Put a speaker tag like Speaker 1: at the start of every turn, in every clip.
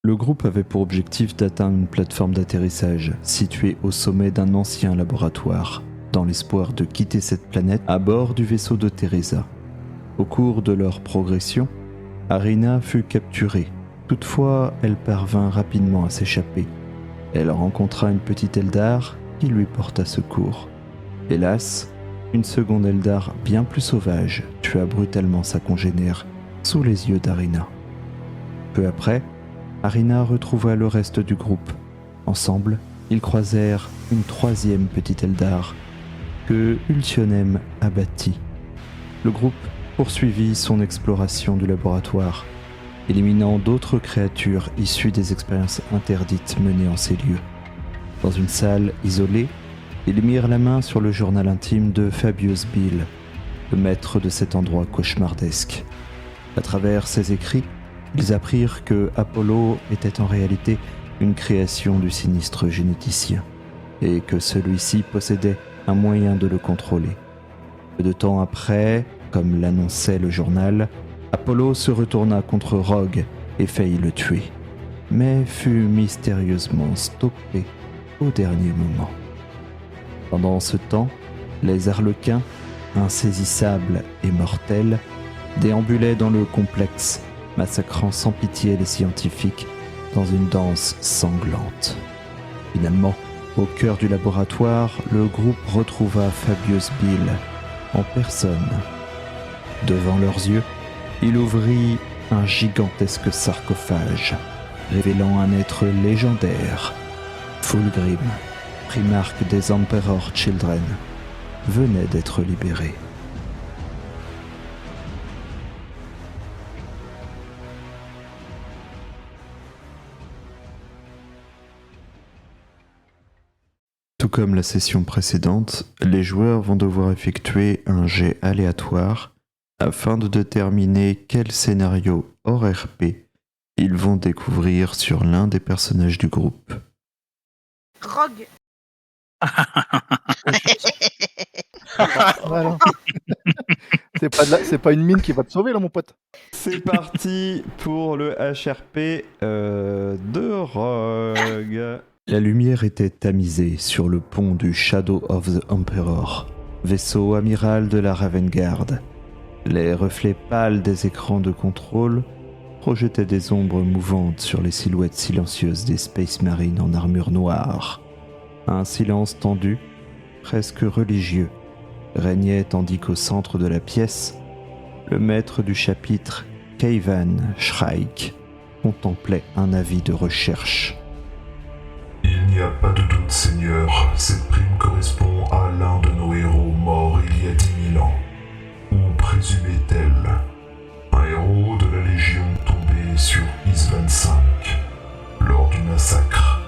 Speaker 1: Le groupe avait pour objectif d'atteindre une plateforme d'atterrissage située au sommet d'un ancien laboratoire, dans l'espoir de quitter cette planète à bord du vaisseau de Teresa. Au cours de leur progression, Harina fut capturée. Toutefois, elle parvint rapidement à s'échapper. Elle rencontra une petite Eldar qui lui porta secours. Hélas, une seconde Eldar bien plus sauvage tua brutalement sa congénère sous les yeux d'Harina. Peu après, Harina retrouva le reste du groupe. Ensemble, ils croisèrent une troisième petite Eldar que Ultionem abattit. Le groupe poursuivit son exploration du laboratoire, éliminant d'autres créatures issues des expériences interdites menées en ces lieux. Dans une salle isolée, ils mirent la main sur le journal intime de Fabius Bill, le maître de cet endroit cauchemardesque. À travers ses écrits, ils apprirent que Apollo était en réalité une création du sinistre généticien, et que celui-ci possédait un moyen de le contrôler. Peu de temps après, comme l'annonçait le journal, Apollo se retourna contre Rogue et faillit le tuer, mais fut mystérieusement stoppé au dernier moment. Pendant ce temps, les Harlequins, insaisissables et mortels, déambulaient dans le complexe, massacrant sans pitié les scientifiques dans une danse sanglante. Finalement, au cœur du laboratoire, le groupe retrouva Fabius Bill en personne. Devant leurs yeux, il ouvrit un gigantesque sarcophage, révélant un être légendaire. Fulgrim, primarque des Emperor Children, venait d'être libéré. Tout comme la session précédente, les joueurs vont devoir effectuer un jet aléatoire afin de déterminer quel scénario hors RP ils vont découvrir sur l'un des personnages du groupe.
Speaker 2: Rogue.
Speaker 3: Voilà. C'est pas une mine qui va te sauver là, mon pote.
Speaker 1: C'est parti pour le HRP de Rogue. La lumière était tamisée sur le pont du Shadow of the Emperor, vaisseau amiral de la Ravengard. Les reflets pâles des écrans de contrôle projetaient des ombres mouvantes sur les silhouettes silencieuses des Space Marines en armure noire. Un silence tendu, presque religieux, régnait tandis qu'au centre de la pièce, le maître du chapitre, Kayvan Shrike, contemplait un avis de recherche.
Speaker 4: Il n'y a pas de doute, Seigneur, cette prime correspond à l'un de nos héros morts il y a 10 000 ans. Ou présumait-elle un héros de la Légion tombé sur Isvan V lors du massacre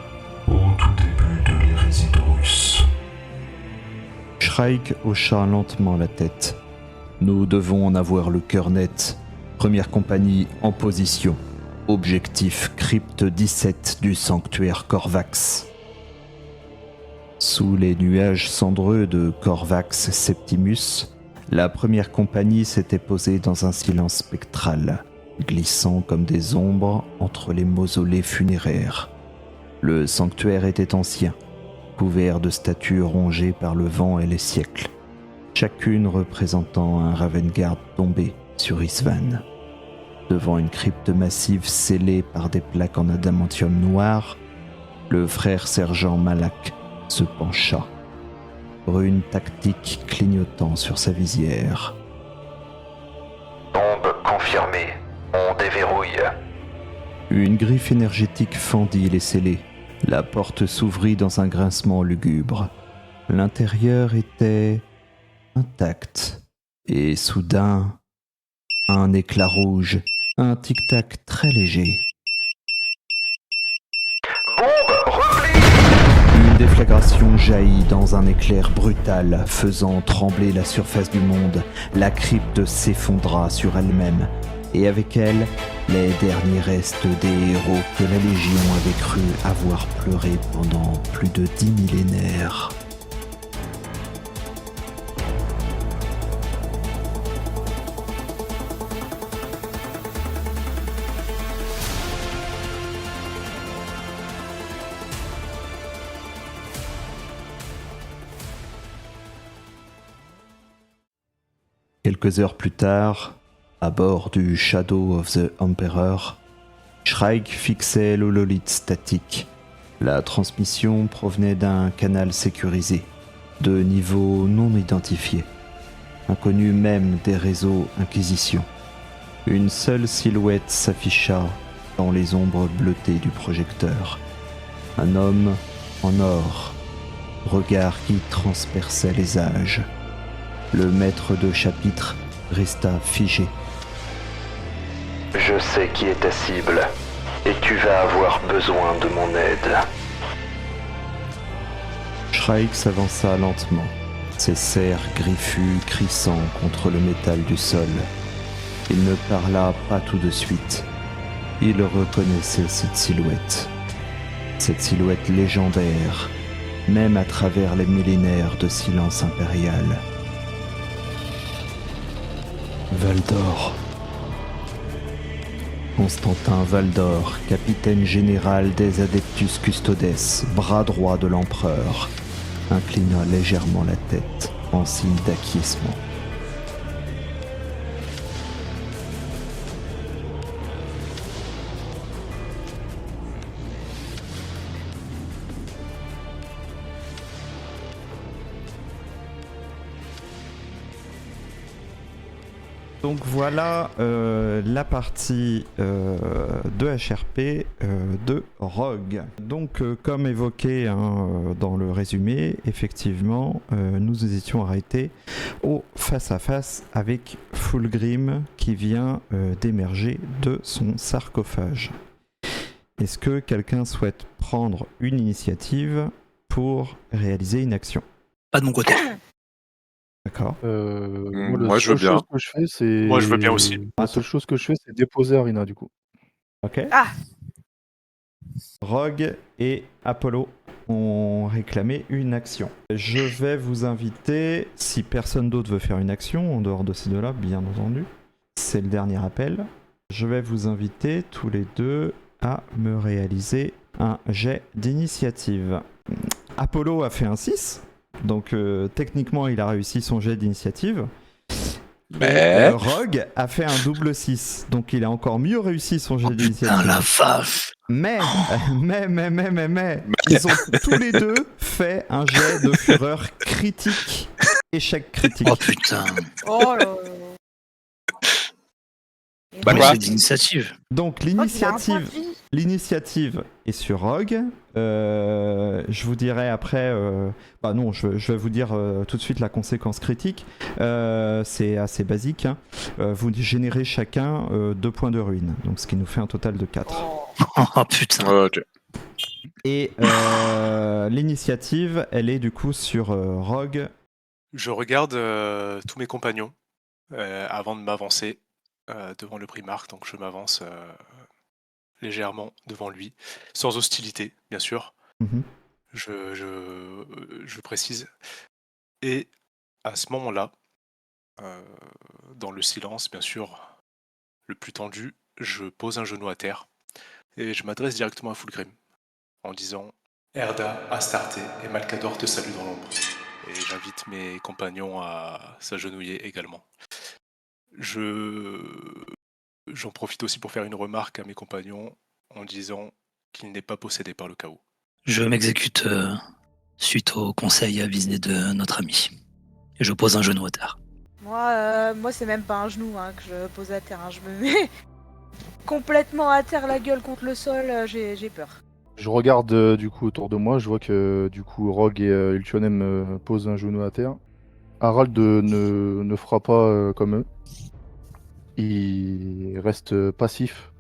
Speaker 4: au tout début de l'hérésie d'Horus.
Speaker 1: Shrike hocha lentement la tête. Nous devons en avoir le cœur net. Première compagnie en position. Objectif crypte 17 du sanctuaire Corvax. Sous les nuages cendreux de Corvax Septimus, la première compagnie s'était posée dans un silence spectral, glissant comme des ombres entre les mausolées funéraires. Le sanctuaire était ancien, couvert de statues rongées par le vent et les siècles, chacune représentant un Ravengard tombé sur Isvan. Devant une crypte massive scellée par des plaques en adamantium noir, le frère sergent Malak se pencha, rune tactique clignotant sur sa visière.
Speaker 5: Bombe confirmée. On déverrouille.
Speaker 1: Une griffe énergétique fendit les scellés. La porte s'ouvrit dans un grincement lugubre. L'intérieur était intact. Et soudain, un éclat rouge, un tic-tac très léger.
Speaker 5: Bombe, repli!
Speaker 1: Une déflagration jaillit dans un éclair brutal, faisant trembler la surface du monde. La crypte s'effondra sur elle-même, et avec elle, les derniers restes des héros que la Légion avait cru avoir pleuré pendant plus de 10 millénaires. Quelques heures plus tard, à bord du Shadow of the Emperor, Shrike fixait l'hololithe statique. La transmission provenait d'un canal sécurisé, de niveau non identifié, inconnu même des réseaux Inquisition. Une seule silhouette s'afficha dans les ombres bleutées du projecteur. Un homme en or, regard qui transperçait les âges. Le maître de chapitre resta figé.
Speaker 5: Je sais qui est ta cible, et tu vas avoir besoin de mon aide.
Speaker 1: Shrike s'avança lentement, ses serres griffus crissant contre le métal du sol. Il ne parla pas tout de suite. Il reconnaissait cette silhouette légendaire, même à travers les millénaires de silence impérial. Valdor. Constantin Valdor, capitaine général des Adeptus Custodes, bras droit de l'empereur, inclina légèrement la tête en signe d'acquiescement. Donc voilà la partie de HRP de Rogue. Donc comme évoqué dans le résumé, effectivement, nous étions arrêtés au face-à-face avec Fulgrim qui vient d'émerger de son sarcophage. Est-ce que quelqu'un souhaite prendre une initiative pour réaliser une action ?
Speaker 6: Pas de mon côté.
Speaker 1: D'accord.
Speaker 7: Moi, je veux bien.
Speaker 3: Que je fais, c'est...
Speaker 7: Moi, je veux bien aussi.
Speaker 3: La seule chose que je fais, c'est déposer Arina, du coup.
Speaker 1: Ok.
Speaker 2: Ah.
Speaker 1: Rogue et Apollo ont réclamé une action. Je vais vous inviter, si personne d'autre veut faire une action, en dehors de ces deux-là, bien entendu, c'est le dernier appel, je vais vous inviter tous les deux à me réaliser un jet d'initiative. Apollo a fait un 6, donc techniquement il a réussi son jet d'initiative.
Speaker 7: Mais...
Speaker 1: Rogue a fait un double 6, donc il a encore mieux réussi son jet d'initiative.
Speaker 6: Putain, la vache.
Speaker 1: Mais, ils ont tous les deux fait un jet de fureur critique. Échec critique.
Speaker 6: Oh putain.
Speaker 2: Oh là là.
Speaker 6: Bah,
Speaker 7: quoi
Speaker 6: c'est d'initiative.
Speaker 1: Donc l'initiative est sur Rogue. Je vous dirai après... non, je vais vous dire tout de suite la conséquence critique. C'est assez basique. Hein. Vous générez chacun 2 points de ruine. Donc ce qui nous fait un total de 4.
Speaker 6: Oh putain.
Speaker 7: Ok.
Speaker 1: Et l'initiative, elle est du coup sur Rogue.
Speaker 7: Je regarde tous mes compagnons avant de m'avancer devant le primarque, donc je m'avance légèrement devant lui, sans hostilité, bien sûr.
Speaker 1: Mm-hmm.
Speaker 7: Je précise. Et à ce moment-là, dans le silence, bien sûr, le plus tendu, je pose un genou à terre et je m'adresse directement à Fulgrim en disant « Erda, Astarté et Malcador te saluent dans l'ombre ». Et j'invite mes compagnons à s'agenouiller également. J'en profite aussi pour faire une remarque à mes compagnons en disant qu'il n'est pas possédé par le chaos.
Speaker 6: Je m'exécute suite au conseil avisé de notre ami. Et je pose un genou à terre.
Speaker 2: Moi c'est même pas un genou que je pose à terre. Je me mets complètement à terre, la gueule contre le sol. J'ai peur.
Speaker 3: Je regarde du coup autour de moi, je vois que du coup Rogue et Ultionem posent un genou à terre. Harald ne fera pas comme eux. Il reste passif.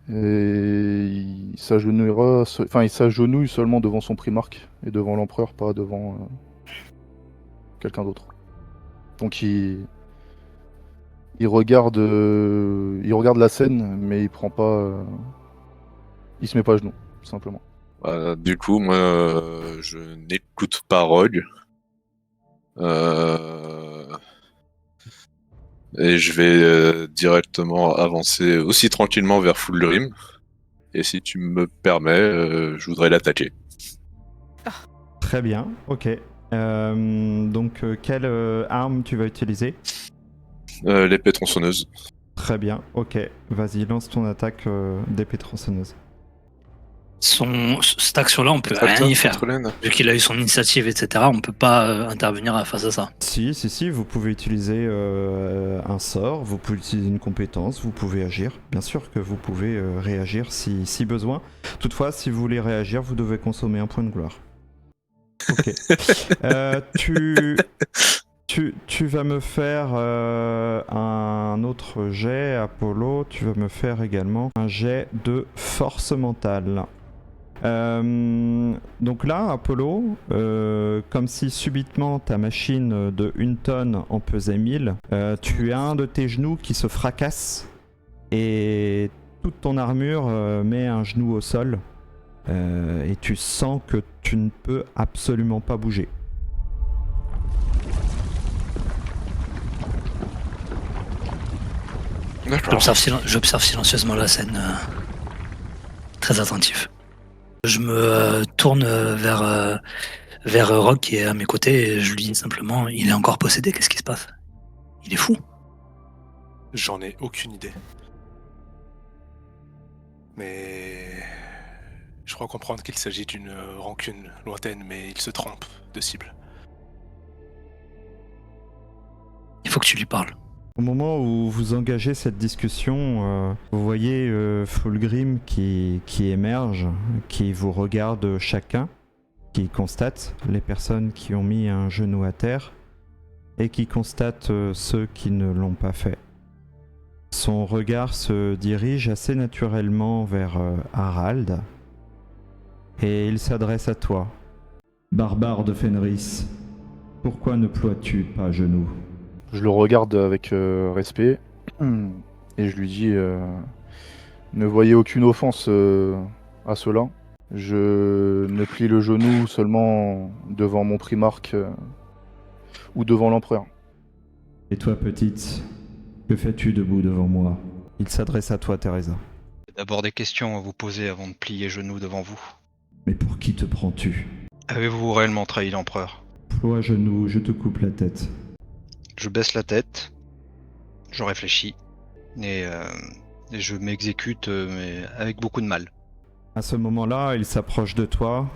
Speaker 3: Et il s'agenouille seulement devant son primarque et devant l'empereur, pas devant quelqu'un d'autre. Donc il regarde la scène, mais il prend pas, il se met pas à genoux, tout simplement.
Speaker 7: Du coup, moi, je n'écoute pas Rogue. Et je vais directement avancer aussi tranquillement vers Fulgrim. Et si tu me permets, je voudrais l'attaquer.
Speaker 1: Très bien, ok. Donc quelle arme tu vas utiliser ?
Speaker 8: L'épée tronçonneuse.
Speaker 1: Très bien, ok. Vas-y, lance ton attaque d'épée tronçonneuse.
Speaker 6: Cette action-là, on peut rien y faire. Vu qu'il a eu son initiative, etc., on peut pas intervenir face à ça.
Speaker 1: Si, vous pouvez utiliser un sort, vous pouvez utiliser une compétence, vous pouvez agir. Bien sûr que vous pouvez réagir si besoin. Toutefois, si vous voulez réagir, vous devez consommer un point de gloire. Ok. Tu vas me faire un autre jet, Apollo. Tu vas me faire également un jet de force mentale. Donc là, Apollo, comme si subitement ta machine de 1 tonne en pesait 1000, tu as un de tes genoux qui se fracasse et toute ton armure met un genou au sol et tu sens que tu ne peux absolument pas bouger.
Speaker 6: J'observe silencieusement la scène, très attentif. Je me tourne vers Rock qui est à mes côtés et je lui dis simplement, il est encore possédé, qu'est-ce qui se passe? Il est fou.
Speaker 7: J'en ai aucune idée. Mais je crois comprendre qu'il s'agit d'une rancune lointaine, mais il se trompe de cible.
Speaker 6: Il faut que tu lui parles.
Speaker 1: Au moment où vous engagez cette discussion, vous voyez Fulgrim qui émerge, qui vous regarde chacun, qui constate les personnes qui ont mis un genou à terre et qui constate ceux qui ne l'ont pas fait. Son regard se dirige assez naturellement vers Harald et il s'adresse à toi. Barbare de Fenris, pourquoi ne ploies-tu pas genoux ?
Speaker 3: Je le regarde avec respect et je lui dis ne voyez aucune offense à cela. Je ne plie le genou seulement devant mon primarque ou devant l'empereur.
Speaker 1: Et toi, petite, que fais-tu debout devant moi ? Il s'adresse à toi, Teresa.
Speaker 9: D'abord des questions à vous poser avant de plier genoux devant vous.
Speaker 1: Mais pour qui te prends-tu ?
Speaker 9: Avez-vous réellement trahi l'empereur ?
Speaker 1: Ploie genoux, je te coupe la tête.
Speaker 9: Je baisse la tête, je réfléchis et je m'exécute mais avec beaucoup de mal.
Speaker 1: À ce moment-là, il s'approche de toi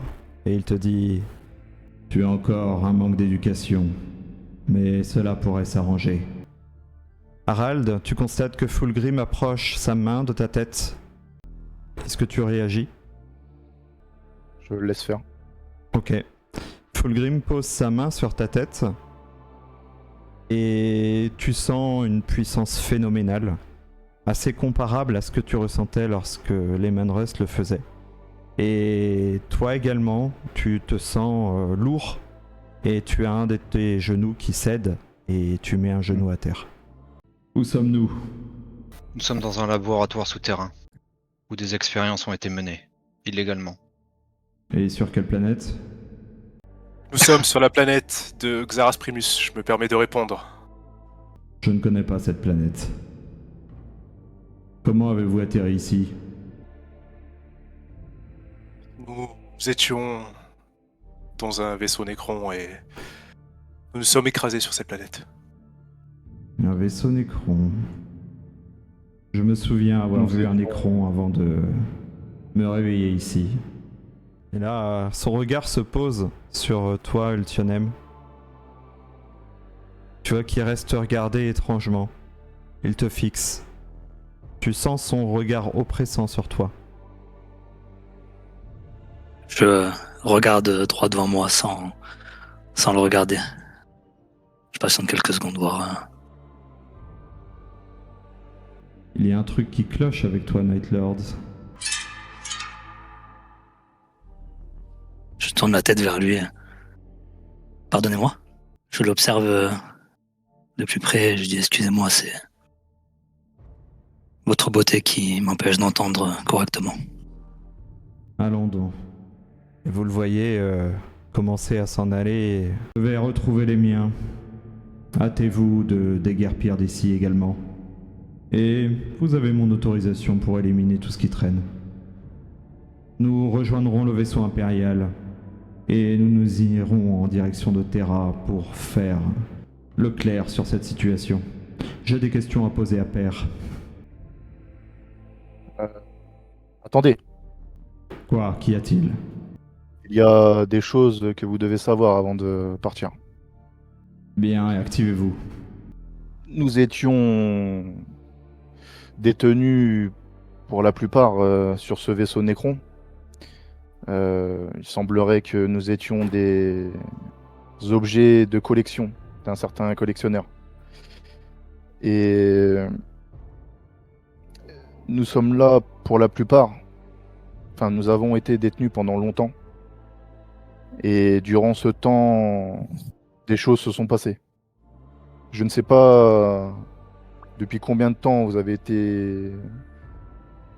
Speaker 1: et il te dit « Tu as encore un manque d'éducation, mais cela pourrait s'arranger. » Harald, tu constates que Fulgrim approche sa main de ta tête. Est-ce que tu réagis ?
Speaker 3: Je le laisse faire.
Speaker 1: Ok. Fulgrim pose sa main sur ta tête et tu sens une puissance phénoménale, assez comparable à ce que tu ressentais lorsque Leman Russ le faisait. Et toi également, tu te sens lourd et tu as un de tes genoux qui cède et tu mets un genou à terre. Où sommes-nous ?
Speaker 9: Nous sommes dans un laboratoire souterrain où des expériences ont été menées, illégalement.
Speaker 1: Et sur quelle planète ?
Speaker 7: Nous sommes sur la planète de Xaras Primus, je me permets de répondre.
Speaker 1: Je ne connais pas cette planète. Comment avez-vous atterri ici ?
Speaker 7: Nous étions dans un vaisseau Nécron et nous nous sommes écrasés sur cette planète.
Speaker 1: Un vaisseau Nécron. Je me souviens avoir vu un Nécron avant de me réveiller ici. Et là, son regard se pose sur toi, Ultionem. Tu vois qu'il reste regardé étrangement. Il te fixe. Tu sens son regard oppressant sur toi.
Speaker 6: Je regarde droit devant moi sans le regarder. Je patiente quelques secondes, voir.
Speaker 1: Il y a un truc qui cloche avec toi, Night Lords.
Speaker 6: Je tourne la tête vers lui. Pardonnez-moi. Je l'observe de plus près et je dis excusez-moi, c'est votre beauté qui m'empêche d'entendre correctement.
Speaker 1: Allons donc. Et vous le voyez commencer à s'en aller et je vais retrouver les miens. Hâtez-vous de déguerpir d'ici également. Et vous avez mon autorisation pour éliminer tout ce qui traîne. Nous rejoindrons le vaisseau impérial et nous irons en direction de Terra pour faire le clair sur cette situation. J'ai des questions à poser à Père.
Speaker 3: Attendez,
Speaker 1: Quoi? Qu'y a-t-il?
Speaker 3: il y a des choses que vous devez savoir avant de partir.
Speaker 1: Bien, et activez-vous.
Speaker 3: Nous étions détenus pour la plupart sur ce vaisseau Necron. Il semblerait que nous étions des objets de collection d'un certain collectionneur. Et nous sommes là pour la plupart. Enfin, nous avons été détenus pendant longtemps. Et durant ce temps, des choses se sont passées. Je ne sais pas depuis combien de temps vous avez été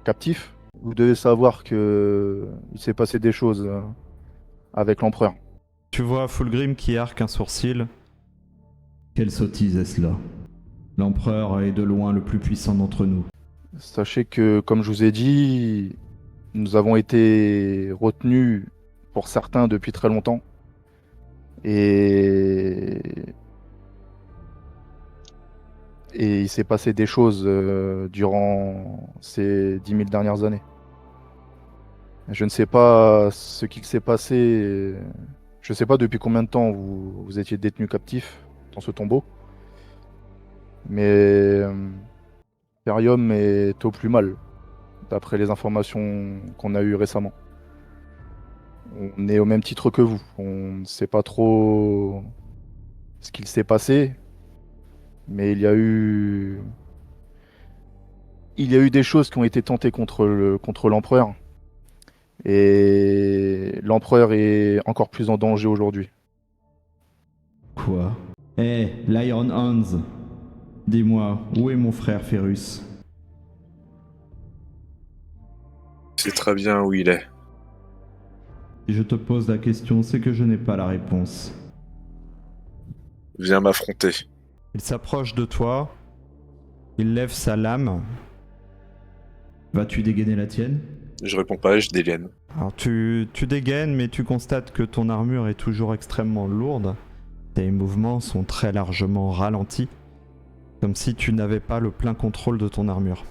Speaker 3: captif. Vous devez savoir que il s'est passé des choses avec l'empereur.
Speaker 1: Tu vois Fulgrim qui arque un sourcil. Quelle sottise est-ce là? L'empereur est de loin le plus puissant d'entre nous.
Speaker 3: Sachez que, comme je vous ai dit, nous avons été retenus pour certains depuis très longtemps. Et il s'est passé des choses durant ces 10 000 dernières années. Je ne sais pas ce qui s'est passé. Je ne sais pas depuis combien de temps vous étiez détenu captif dans ce tombeau. Mais Imperium est au plus mal, d'après les informations qu'on a eues récemment. On est au même titre que vous. On ne sait pas trop ce qu'il s'est passé, mais il y a eu des choses qui ont été tentées contre l'empereur. Et l'empereur est encore plus en danger aujourd'hui.
Speaker 1: Quoi? Hé, l'Iron Hands! Dis-moi, où est mon frère Ferrus?
Speaker 8: C'est très bien où il est.
Speaker 1: Si je te pose la question, c'est que je n'ai pas la réponse.
Speaker 8: Viens m'affronter.
Speaker 1: Il s'approche de toi, il lève sa lame. Vas-tu dégainer la tienne?
Speaker 8: Je réponds pas, je dégaine.
Speaker 1: Alors tu dégaines, mais tu constates que ton armure est toujours extrêmement lourde. Tes mouvements sont très largement ralentis, comme si tu n'avais pas le plein contrôle de ton armure.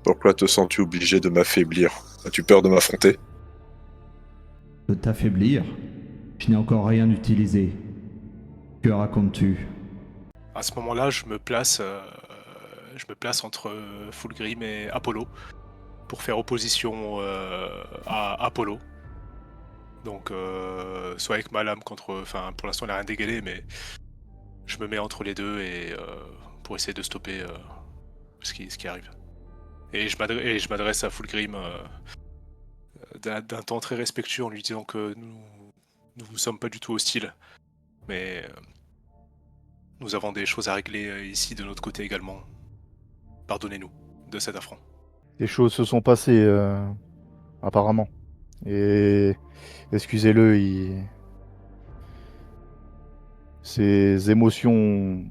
Speaker 8: Pourquoi te sens-tu obligé de m'affaiblir? As-tu peur de m'affronter?
Speaker 1: De t'affaiblir? Je n'ai encore rien utilisé. Que racontes-tu?
Speaker 7: À ce moment-là, je me place entre Fulgrim et Apollo pour faire opposition à Apollo. Donc, soit avec ma lame contre... Enfin, pour l'instant, il n'a rien dégainé, mais je me mets entre les deux et pour essayer de stopper ce qui arrive. Et je m'adresse à Fulgrim d'un ton très respectueux en lui disant que nous ne sommes pas du tout hostiles, mais nous avons des choses à régler ici de notre côté également. Pardonnez-nous de cet affront.
Speaker 3: Des choses se sont passées, apparemment. Et excusez-le, ses émotions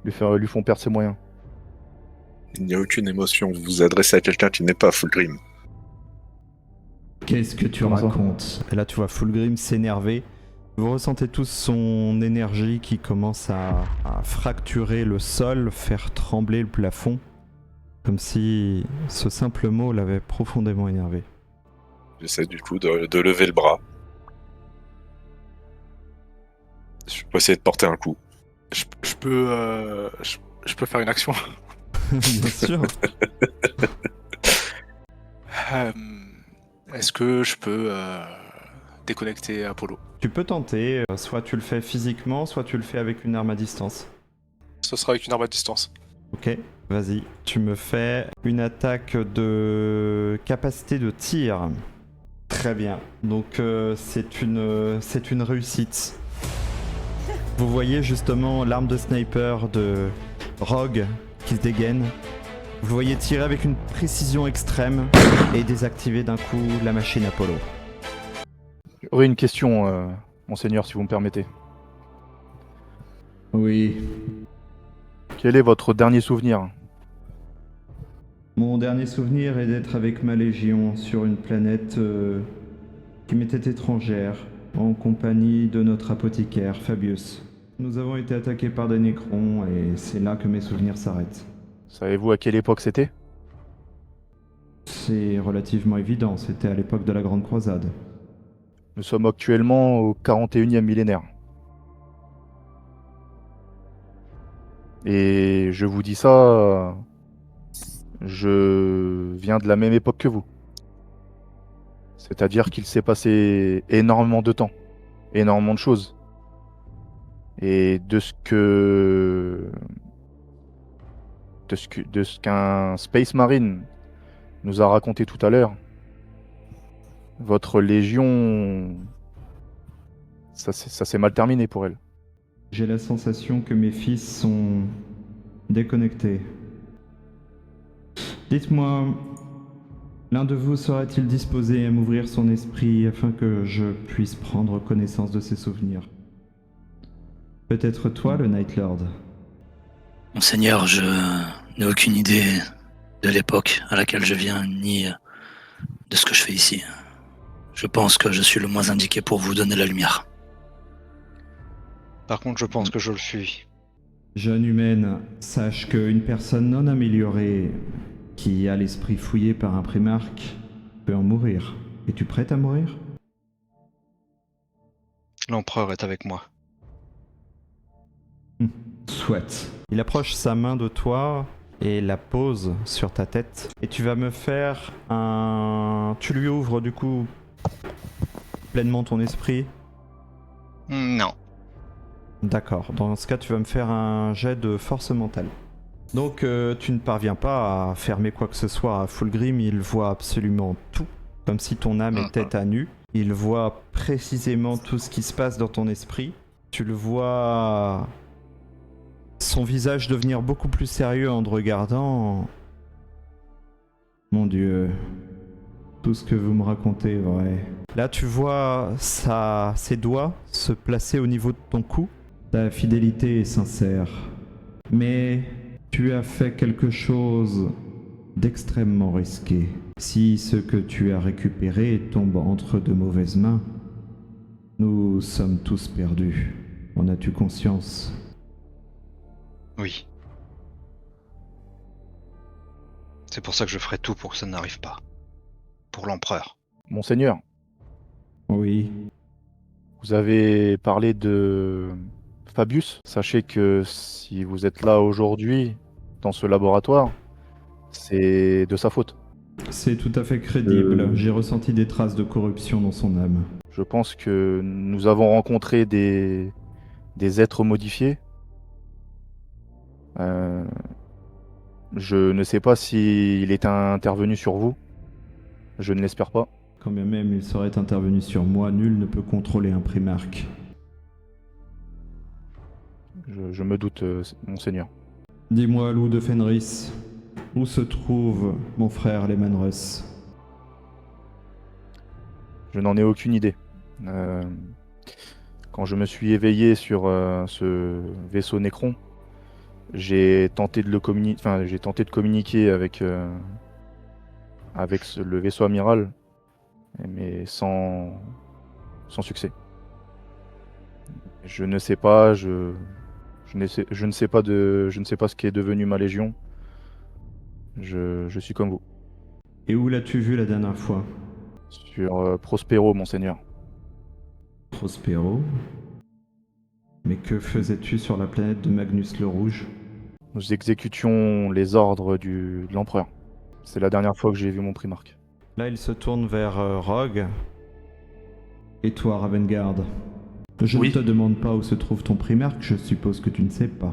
Speaker 3: lui font perdre ses moyens.
Speaker 8: Il n'y a aucune émotion. Vous vous adressez à quelqu'un qui n'est pas Fulgrim.
Speaker 1: Qu'est-ce que tu
Speaker 3: Comment ça?
Speaker 1: racontes? Et là tu vois Fulgrim s'énerver. Vous ressentez tous son énergie qui commence à fracturer le sol, faire trembler le plafond, comme si ce simple mot l'avait profondément énervé.
Speaker 8: J'essaie du coup de lever le bras. Je peux essayer de porter un coup.
Speaker 7: Je peux faire une action.
Speaker 1: Bien sûr.
Speaker 7: Est-ce que je peux déconnecter Apollo?
Speaker 1: Tu peux tenter, soit tu le fais physiquement, soit tu le fais avec une arme à distance.
Speaker 7: Ce sera avec une arme à distance.
Speaker 1: Ok, vas-y. Tu me fais une attaque de capacité de tir. Très bien. Donc c'est une réussite. Vous voyez justement l'arme de sniper de Rogue qui se dégaine. Vous voyez tirer avec une précision extrême et désactiver d'un coup la machine Apollo.
Speaker 3: J'aurais une question, monseigneur, si vous me permettez.
Speaker 1: Oui.
Speaker 3: Quel est votre dernier souvenir?
Speaker 1: Mon dernier souvenir est d'être avec ma légion sur une planète qui m'était étrangère. en compagnie de notre apothicaire, Fabius. Nous avons été attaqués par des nécrons et c'est là que mes souvenirs s'arrêtent.
Speaker 3: Savez-vous à quelle époque c'était?
Speaker 1: C'est relativement évident, c'était à l'époque de la Grande Croisade.
Speaker 3: Nous sommes actuellement au 41e millénaire. Et je vous dis ça, je viens de la même époque que vous. C'est-à-dire qu'il s'est passé énormément de temps, énormément de choses. Et de ce qu'un Space Marine nous a raconté tout à l'heure, votre légion, ça s'est mal terminé pour elle.
Speaker 1: J'ai la sensation que mes fils sont déconnectés. Dites-moi, l'un de vous serait-il disposé à m'ouvrir son esprit afin que je puisse prendre connaissance de ses souvenirs? Peut-être toi, le Night Lord?
Speaker 6: Monseigneur, je n'ai aucune idée de l'époque à laquelle je viens, ni de ce que je fais ici. Je pense que je suis le moins indiqué pour vous donner la lumière.
Speaker 9: Par contre, je pense que je le suis.
Speaker 1: Jeune humaine, sache qu'une personne non améliorée qui a l'esprit fouillé par un primarque peut en mourir. Es-tu prête à mourir?
Speaker 9: L'empereur est avec moi.
Speaker 1: Soit. Il approche sa main de toi et la pose sur ta tête. Et tu vas me faire un... Tu lui ouvres du coup pleinement ton esprit?
Speaker 9: Non.
Speaker 1: D'accord. Dans ce cas, tu vas me faire un jet de force mentale. Donc tu ne parviens pas à fermer quoi que ce soit à Fulgrim. Il voit absolument tout, comme si ton âme était à nu. Il voit précisément tout ce qui se passe dans ton esprit. Tu le vois... son visage devenir beaucoup plus sérieux en te regardant. Mon Dieu, tout ce que vous me racontez est vrai. Là, tu vois ses doigts se placer au niveau de ton cou. Ta fidélité est sincère, mais tu as fait quelque chose d'extrêmement risqué. Si ce que tu as récupéré tombe entre de mauvaises mains, nous sommes tous perdus. En as-tu conscience?
Speaker 9: Oui. C'est pour ça que je ferai tout pour que ça n'arrive pas. Pour l'empereur.
Speaker 3: Monseigneur,
Speaker 1: Oui.
Speaker 3: vous avez parlé de Fabius. Sachez que si vous êtes là aujourd'hui, dans ce laboratoire, c'est de sa faute.
Speaker 1: C'est tout à fait crédible. J'ai ressenti des traces de corruption dans son âme.
Speaker 3: Je pense que nous avons rencontré des êtres modifiés. Je ne sais pas s'il est intervenu sur vous. Je ne l'espère pas.
Speaker 1: Quand bien même il serait intervenu sur moi, nul ne peut contrôler un primarque.
Speaker 3: Je me doute, monseigneur.
Speaker 1: Dis-moi, loup de Fenris, où se trouve mon frère Lemanrus?
Speaker 3: Je n'en ai aucune idée. Quand je me suis éveillé sur ce vaisseau Nécron, j'ai tenté de communiquer avec le vaisseau amiral, mais sans succès. Je ne sais pas, je ne sais pas ce qui est devenu ma légion. Je suis comme vous.
Speaker 1: Et où l'as-tu vu la dernière fois?
Speaker 3: Sur Prospero, monseigneur.
Speaker 1: Prospero? Mais que faisais-tu sur la planète de Magnus le Rouge?
Speaker 3: Nous exécutions les ordres de l'empereur. C'est la dernière fois que j'ai vu mon primarque.
Speaker 1: Là, il se tourne vers Rogue. Et toi, Ravengard? Je
Speaker 7: Oui.
Speaker 1: ne te demande pas où se trouve ton primarque, je suppose que tu ne sais pas.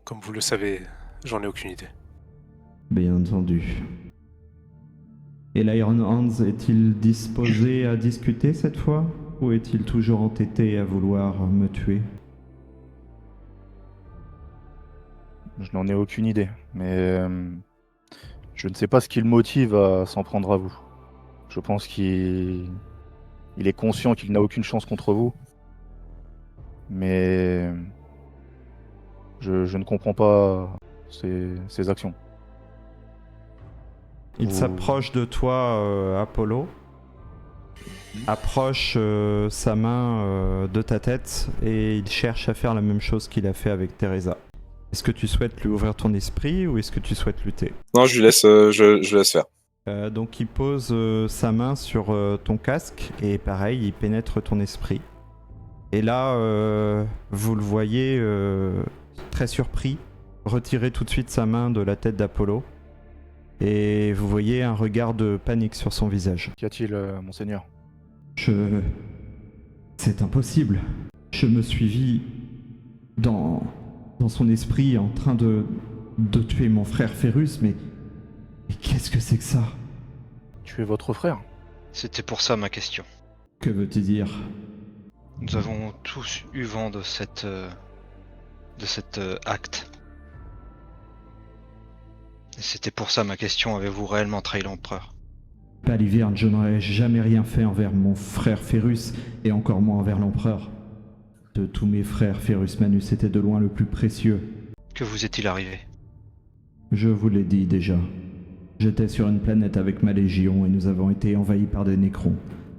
Speaker 7: Comme vous le savez, j'en ai aucune idée.
Speaker 1: Bien entendu. Et l'Iron Hands est-il disposé à discuter cette fois? Ou est-il toujours entêté à vouloir me tuer?
Speaker 3: Je n'en ai aucune idée, mais je ne sais pas ce qui le motive à s'en prendre à vous. Je pense qu'il est conscient qu'il n'a aucune chance contre vous, mais je ne comprends pas ses actions.
Speaker 1: Il
Speaker 3: Vous-
Speaker 1: s'approche de toi, Apollo. approche sa main de ta tête et il cherche à faire la même chose qu'il a fait avec Teresa. Est-ce que tu souhaites lui ouvrir ton esprit ou est-ce que tu souhaites lutter?
Speaker 8: Non, je laisse faire.
Speaker 1: Donc il pose sa main sur ton casque et pareil, il pénètre ton esprit. Et là, vous le voyez très surpris, retirer tout de suite sa main de la tête d'Apollo. Et vous voyez un regard de panique sur son visage.
Speaker 3: Qu'y a-t-il, monseigneur?
Speaker 1: C'est impossible. Je me suis vu dans son esprit en train de tuer mon frère Ferrus, mais qu'est-ce que c'est que ça?
Speaker 3: Tu es votre frère?
Speaker 9: C'était pour ça ma question.
Speaker 1: Que veux-tu dire?
Speaker 9: Nous avons tous eu vent de cet acte. Et c'était pour ça ma question, avez-vous réellement trahi l'empereur?
Speaker 1: Baliverne, je n'aurais jamais rien fait envers mon frère Ferrus, et encore moins envers l'empereur. De tous mes frères, Ferrus Manus était de loin le plus précieux.
Speaker 9: Que vous est-il arrivé?
Speaker 1: Je vous l'ai dit déjà. J'étais sur une planète avec ma légion et nous avons été envahis par des nécrons.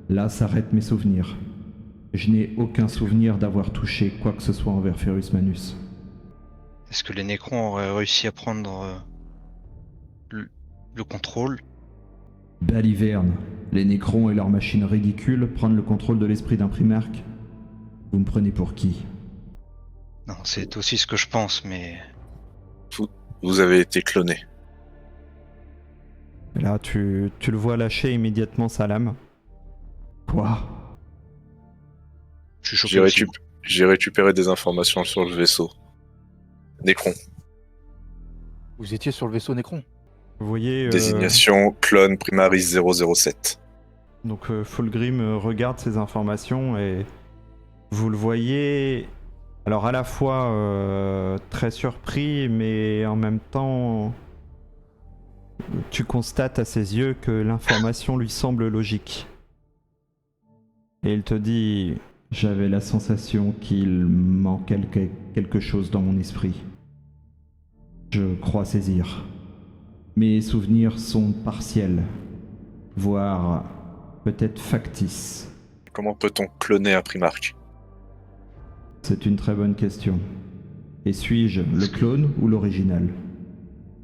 Speaker 1: Là s'arrêtent mes souvenirs. Je n'ai aucun souvenir d'avoir touché quoi que ce soit envers Ferrus Manus.
Speaker 9: Est-ce que les nécrons auraient réussi à prendre le contrôle?
Speaker 1: Baliverne, les nécrons et leurs machines ridicules prennent le contrôle de l'esprit d'un primarque. Vous me prenez pour qui?
Speaker 9: Non, c'est aussi ce que je pense, mais...
Speaker 8: Vous avez été cloné.
Speaker 1: Là, tu le vois lâcher immédiatement sa lame. Quoi?
Speaker 9: Je suis choqué aussi.
Speaker 8: J'ai récupéré des informations sur le vaisseau. Nécron.
Speaker 3: Vous étiez sur le vaisseau Nécron?
Speaker 1: Vous voyez...
Speaker 8: Désignation clone Primaris 007.
Speaker 1: Donc Fulgrim regarde ces informations et vous le voyez, alors à la fois très surpris, mais en même temps, tu constates à ses yeux que l'information lui semble logique. Et il te dit, j'avais la sensation qu'il manquait quelque chose dans mon esprit. Je crois saisir. Mes souvenirs sont partiels, voire peut-être factices.
Speaker 8: Comment peut-on cloner un primarque?
Speaker 1: C'est une très bonne question. Et suis-je le clone ou l'original?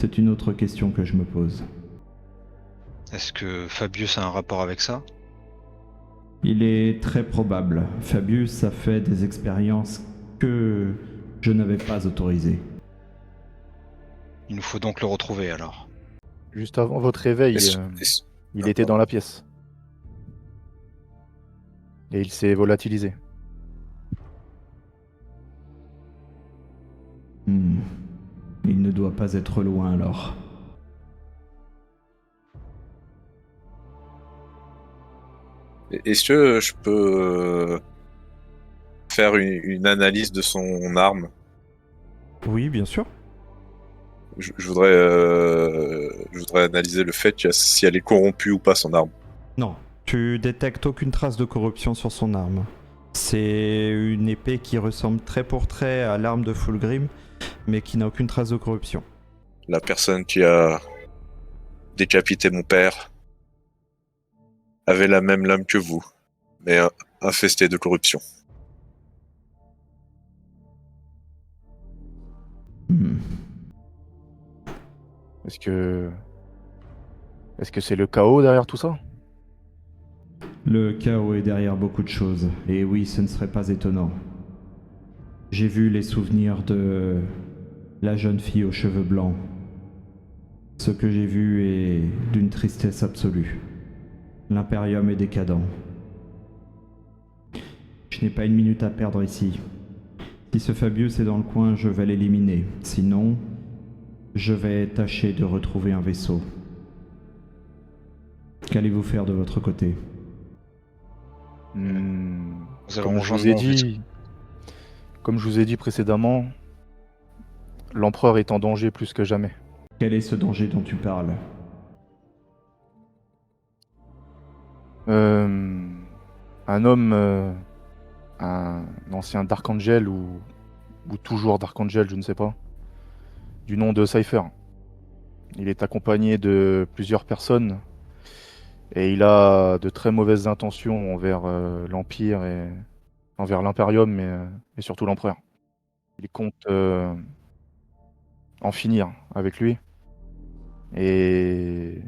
Speaker 1: C'est une autre question que je me pose.
Speaker 9: Est-ce que Fabius a un rapport avec ça?
Speaker 1: Il est très probable. Fabius a fait des expériences que je n'avais pas autorisées.
Speaker 9: Il nous faut donc le retrouver alors.
Speaker 3: Juste avant votre réveil, il était dans la pièce. Et il s'est volatilisé.
Speaker 1: Il ne doit pas être loin alors.
Speaker 8: Est-ce que je peux faire une analyse de son arme?
Speaker 1: Oui, bien sûr.
Speaker 8: Je voudrais analyser le fait si elle est corrompue ou pas, son arme.
Speaker 1: Non, tu détectes aucune trace de corruption sur son arme. C'est une épée qui ressemble trait pour trait à l'arme de Fulgrim, mais qui n'a aucune trace de corruption.
Speaker 8: La personne qui a décapité mon père avait la même lame que vous, mais infestée de corruption.
Speaker 3: Est-ce que c'est le chaos derrière tout ça?
Speaker 1: Le chaos est derrière beaucoup de choses, et oui, ce ne serait pas étonnant. J'ai vu les souvenirs de la jeune fille aux cheveux blancs. Ce que j'ai vu est d'une tristesse absolue. L'Imperium est décadent. Je n'ai pas une minute à perdre ici. Si ce Fabius est dans le coin, je vais l'éliminer. Sinon, je vais tâcher de retrouver un vaisseau. Qu'allez-vous faire de votre côté?
Speaker 3: Comme je vous ai dit précédemment, l'empereur est en danger plus que jamais.
Speaker 1: Quel est ce danger dont tu parles?
Speaker 3: Un homme, un ancien Dark Angel ou toujours Dark Angel, je ne sais pas, du nom de Cypher. Il est accompagné de plusieurs personnes Et il a de très mauvaises intentions envers l'Empire et envers l'Imperium et surtout l'Empereur. Il compte en finir avec lui et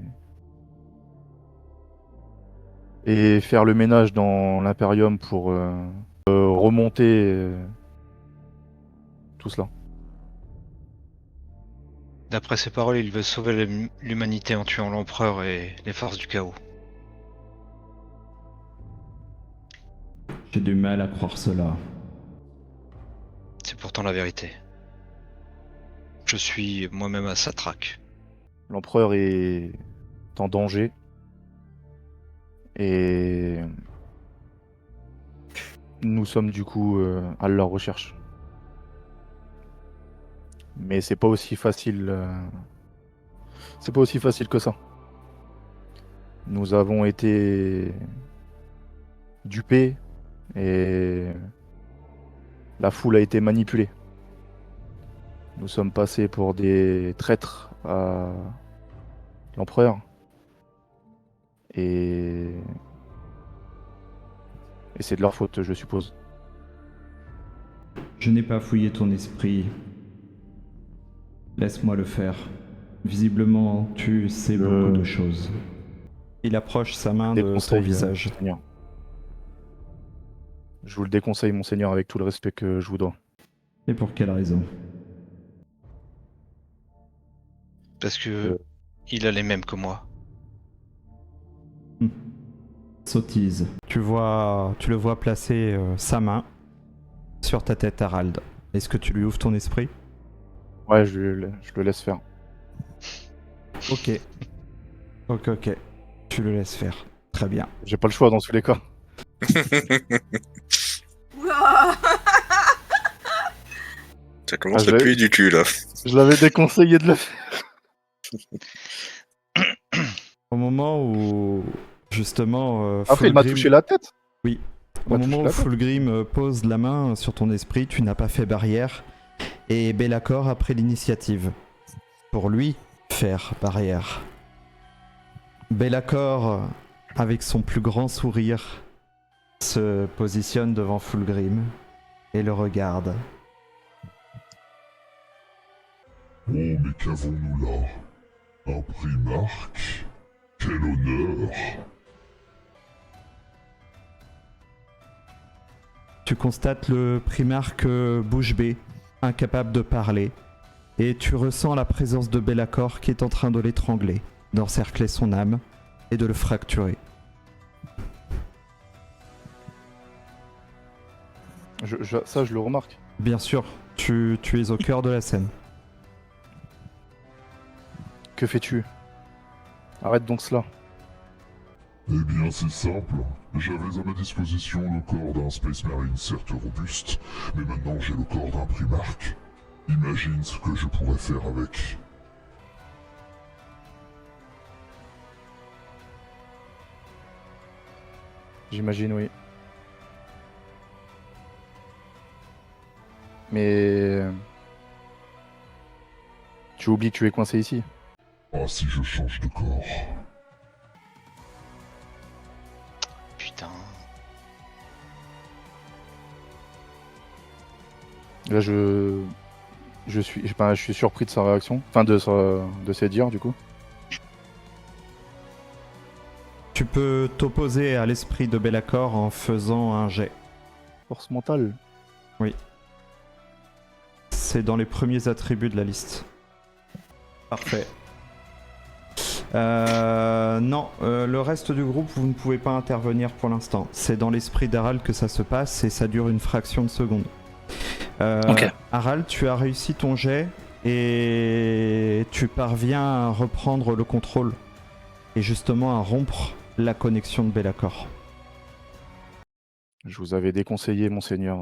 Speaker 3: faire le ménage dans l'Imperium pour remonter tout cela.
Speaker 9: D'après ses paroles, il veut sauver l'humanité en tuant l'empereur et les forces du chaos.
Speaker 1: J'ai du mal à croire cela.
Speaker 9: C'est pourtant la vérité. Je suis moi-même à sa traque.
Speaker 3: L'Empereur est en danger et nous sommes du coup à leur recherche. Mais c'est pas aussi facile. C'est pas aussi facile que ça. Nous avons été dupés et la foule a été manipulée. Nous sommes passés pour des traîtres à l'empereur et c'est de leur faute, je suppose.
Speaker 1: Je n'ai pas fouillé ton esprit. Laisse-moi le faire. Visiblement, tu sais beaucoup de choses. Il approche sa main de son visage.
Speaker 3: Seigneur. Je vous le déconseille, monseigneur, avec tout le respect que je vous dois.
Speaker 1: Et pour quelle raison?
Speaker 9: Parce que il a les mêmes que moi.
Speaker 1: Sottise. Tu le vois placer sa main sur ta tête, Harald. Est-ce que tu lui ouvres ton esprit?
Speaker 3: Ouais, je le laisse faire.
Speaker 1: Ok. Ok. Tu le laisses faire. Très bien.
Speaker 3: J'ai pas le choix dans tous les cas.
Speaker 8: Ça commence à puer du cul là.
Speaker 3: Je l'avais déconseillé de le faire.
Speaker 1: Au moment où, justement...
Speaker 3: Après, il m'a touché la tête.
Speaker 1: Oui. Au moment où Fulgrim pose la main sur ton esprit, tu n'as pas fait barrière. Et Be'lakor a pris l'initiative. Pour lui, faire barrière. Be'lakor, avec son plus grand sourire, se positionne devant Fulgrim et le regarde.
Speaker 4: Oh, mais qu'avons-nous là? Un primarque? Quel honneur!
Speaker 1: Tu constates le primarque bouche bée, incapable de parler, et tu ressens la présence de Be'lakor qui est en train de l'étrangler, d'encercler son âme et de le fracturer.
Speaker 3: Ça, je le remarque.
Speaker 1: Bien sûr, tu es au cœur de la scène.
Speaker 3: Que fais-tu? Arrête donc cela.
Speaker 4: Eh bien, c'est simple. J'avais à ma disposition le corps d'un Space Marine certes robuste, mais maintenant j'ai le corps d'un primarque. Imagine ce que je pourrais faire avec.
Speaker 3: J'imagine, oui. Mais... Tu oublies que tu es coincé ici.
Speaker 4: Ah, si je change de corps.
Speaker 9: Putain.
Speaker 3: Là, je suis surpris de sa réaction. Enfin, de ses dires, du coup.
Speaker 1: Tu peux t'opposer à l'esprit de Be'lakor en faisant un jet.
Speaker 3: Force mentale.
Speaker 1: Oui. C'est dans les premiers attributs de la liste. Parfait. Non, le reste du groupe, vous ne pouvez pas intervenir pour l'instant. C'est dans l'esprit d'Harald que ça se passe et ça dure une fraction de seconde.
Speaker 6: Ok.
Speaker 1: Harald, tu as réussi ton jet et tu parviens à reprendre le contrôle et justement à rompre la connexion de Be'lakor.
Speaker 3: Je vous avais déconseillé, monseigneur.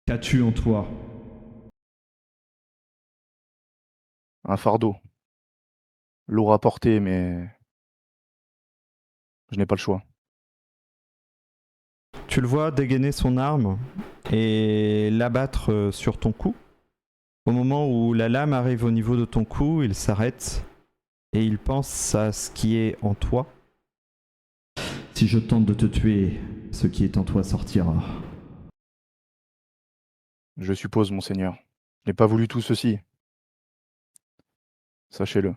Speaker 1: Qu'as-tu en toi?
Speaker 3: Un fardeau. Lourd à porter, mais... je n'ai pas le choix.
Speaker 1: Tu le vois dégainer son arme et l'abattre sur ton cou. Au moment où la lame arrive au niveau de ton cou, il s'arrête et il pense à ce qui est en toi. Si je tente de te tuer, ce qui est en toi sortira.
Speaker 3: Je suppose, monseigneur. Je n'ai pas voulu tout ceci. Sachez-le.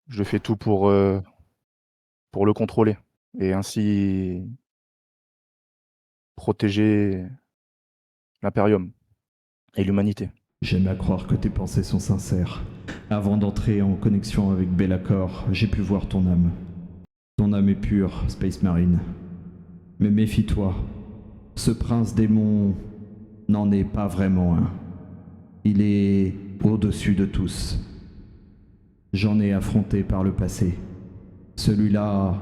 Speaker 3: Je fais tout pour le contrôler et ainsi protéger l'Imperium et l'humanité.
Speaker 1: J'aime à croire que tes pensées sont sincères. Avant d'entrer en connexion avec Be'lakor, j'ai pu voir ton âme. Ton âme est pure, Space Marine. Mais méfie-toi. Ce prince démon n'en est pas vraiment un. Il est au-dessus de tous. J'en ai affronté par le passé. Celui-là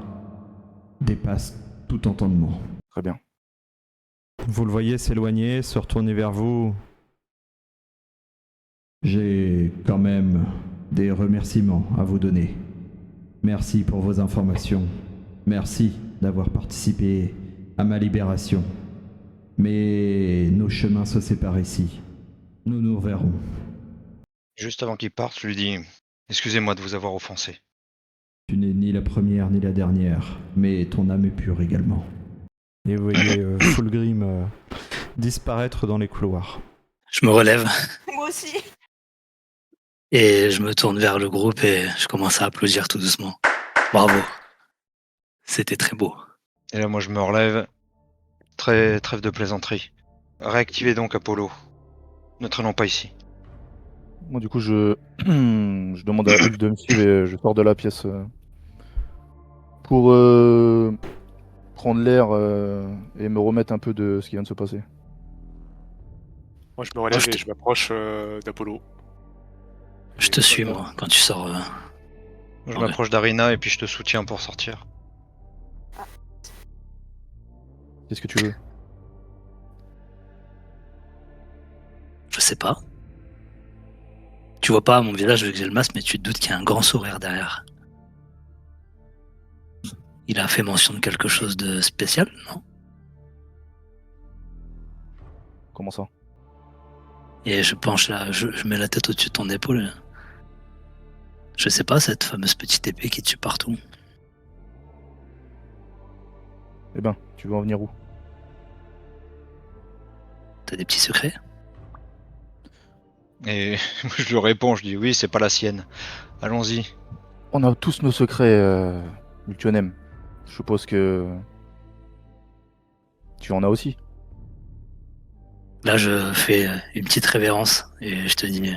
Speaker 1: dépasse tout entendement.
Speaker 3: Très bien.
Speaker 1: Vous le voyez s'éloigner, se retourner vers vous. J'ai quand même des remerciements à vous donner. Merci pour vos informations. Merci d'avoir participé à ma libération. Mais nos chemins se séparent ici. Nous nous reverrons.
Speaker 9: Juste avant qu'il parte, je lui dis « Excusez-moi de vous avoir offensé.
Speaker 1: Tu n'es ni la première ni la dernière, mais ton âme est pure également. » Et vous voyez Fulgrim disparaître dans les couloirs.
Speaker 6: Je me relève
Speaker 2: Moi aussi.
Speaker 6: et je me tourne vers le groupe et je commence à applaudir tout doucement. Bravo. C'était très beau. »
Speaker 9: Et là, moi, je me relève. Trêve de plaisanterie. Réactivez donc Apollo. Ne traînons pas ici.
Speaker 3: Moi, du coup, je demande à Hulk de me suivre et je sors de la pièce pour prendre l'air et me remettre un peu de ce qui vient de se passer.
Speaker 7: Moi, je me relève
Speaker 6: je
Speaker 7: et
Speaker 6: te-
Speaker 7: je m'approche d'Apollo.
Speaker 6: Je te suis, moi, quand tu sors.
Speaker 9: Je
Speaker 6: Ouais.
Speaker 9: m'approche d'Arina et puis je te soutiens pour sortir.
Speaker 3: Qu'est-ce que tu veux?
Speaker 6: Je sais pas. Tu vois pas mon visage vu que j'ai le masque, mais tu te doutes qu'il y a un grand sourire derrière. Il a fait mention de quelque chose de spécial, non?
Speaker 3: Comment ça?
Speaker 6: Et je penche là, je mets la tête au-dessus de ton épaule. Je sais pas, cette fameuse petite épée qui tue partout.
Speaker 3: Eh ben, tu veux en venir où?
Speaker 6: T'as des petits secrets?
Speaker 9: Et je lui réponds, je dis oui, c'est pas la sienne. Allons-y.
Speaker 3: On a tous nos secrets, Multionem. Je suppose que tu en as aussi.
Speaker 6: Là, je fais une petite révérence et je te dis,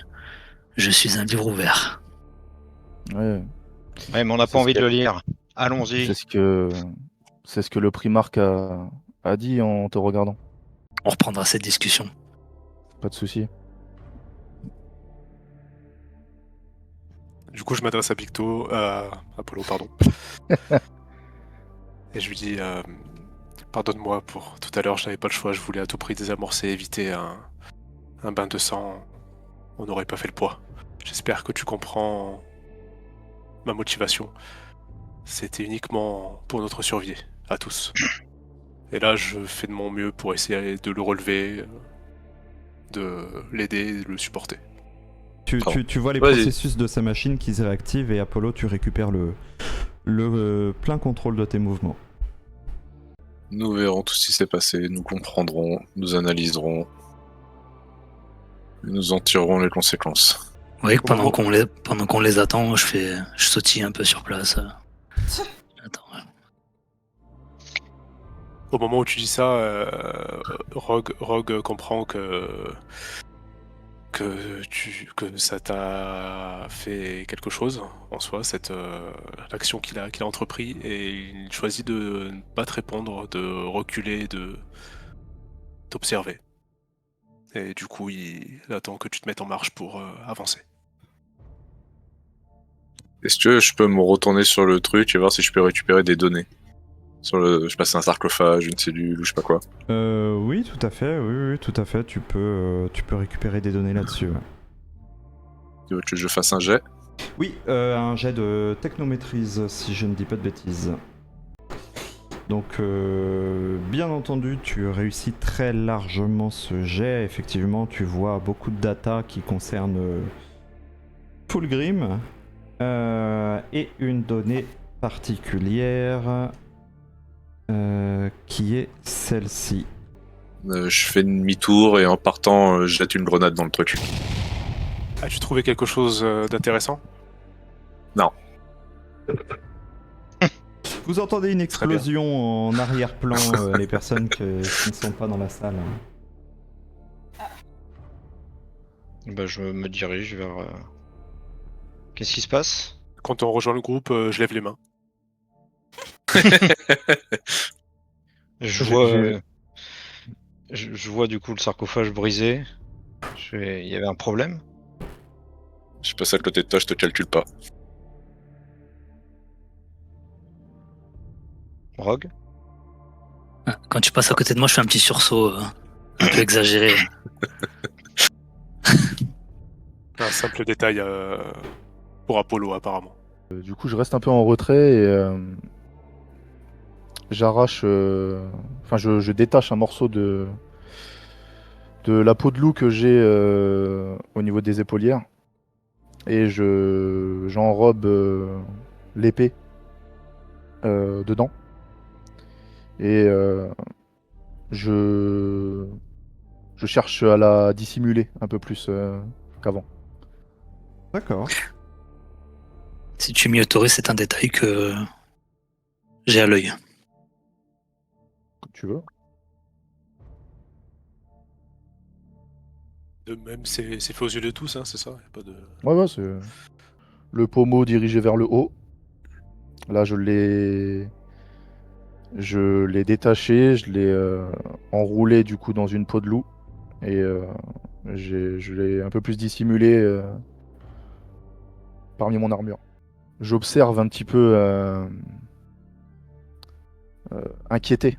Speaker 6: je suis un livre ouvert.
Speaker 3: Ouais.
Speaker 9: Ouais, mais on n'a
Speaker 3: C'est
Speaker 9: pas
Speaker 3: ce
Speaker 9: envie de
Speaker 3: que-
Speaker 9: le lire. Allons-y.
Speaker 3: C'est ce que le primarque a dit en te regardant.
Speaker 6: On reprendra cette discussion.
Speaker 3: Pas de souci.
Speaker 7: Du coup, je m'adresse à Picto, Apollo, pardon. Et je lui dis pardonne-moi pour tout à l'heure, je n'avais pas le choix, je voulais à tout prix désamorcer, éviter un bain de sang. On n'aurait pas fait le poids. J'espère que tu comprends ma motivation. C'était uniquement pour notre survie, à tous. Et là, je fais de mon mieux pour essayer de le relever, de l'aider, de le supporter.
Speaker 1: Tu vois les
Speaker 8: Vas-y.
Speaker 1: processus de sa machine qui se réactivent et Apollo, tu récupères le plein contrôle de tes mouvements.
Speaker 8: Nous verrons tout ce qui s'est passé, nous comprendrons, nous analyserons, et nous en tirerons les conséquences.
Speaker 6: Vous voyez que pendant qu'on les attend, je sautille un peu sur place. Attends, ouais.
Speaker 7: Au moment où tu dis ça, Rogue comprend que ça t'a fait quelque chose en soi, cette l'action qu'il a entrepris, et il choisit de ne pas te répondre, de reculer, de t'observer. Et du coup, il attend que tu te mettes en marche pour avancer.
Speaker 8: Est-ce que je peux me retourner sur le truc et voir si je peux récupérer des données? Je sais pas, c'est un sarcophage, une cellule ou je sais pas quoi.
Speaker 1: Oui, tout à fait. Oui, tout à fait. Tu peux récupérer des données là-dessus. Ouais.
Speaker 8: Tu veux que je fasse un jet?
Speaker 1: Oui, un jet de technomaîtrise, si je ne dis pas de bêtises. Donc, bien entendu, tu réussis très largement ce jet. Effectivement, tu vois beaucoup de data qui concernent Fulgrim. Et une donnée particulière qui est celle-ci.
Speaker 8: Je fais demi-tour et en partant, je jette une grenade dans le truc.
Speaker 7: As-tu trouvé quelque chose d'intéressant?
Speaker 8: Non.
Speaker 1: Vous entendez une
Speaker 7: Très bien.
Speaker 1: explosion en arrière-plan, les personnes qui ne sont pas dans la salle.
Speaker 9: Bah, je me dirige vers. Qu'est-ce qui se passe?
Speaker 7: Quand on rejoint le groupe, je lève les mains.
Speaker 9: Je
Speaker 3: J'ai-
Speaker 9: vois,
Speaker 3: j'ai-
Speaker 9: je vois du coup le sarcophage brisé. Il y avait un problème?
Speaker 8: Je passe à côté de toi, je te calcule pas.
Speaker 9: Rogue?
Speaker 6: Quand tu passes à côté de moi, je fais un petit sursaut un peu exagéré.
Speaker 7: Un simple détail pour Apollo, apparemment.
Speaker 3: Du coup, je reste un peu en retrait et j'arrache. Enfin, je détache un morceau de la peau de loup que j'ai au niveau des épaulières et j'enrobe l'épée dedans et je cherche à la dissimuler un peu plus qu'avant.
Speaker 1: D'accord.
Speaker 6: Si tu m'y autorises, c'est un détail que j'ai à l'œil.
Speaker 3: Comme tu veux.
Speaker 7: De même, c'est fait aux yeux de tous, hein, c'est ça? Y a pas de...
Speaker 3: Ouais, c'est le pommeau dirigé vers le haut. Là, je l'ai détaché, je l'ai enroulé du coup dans une peau de loup et je l'ai un peu plus dissimulé parmi mon armure. J'observe un petit peu inquiété.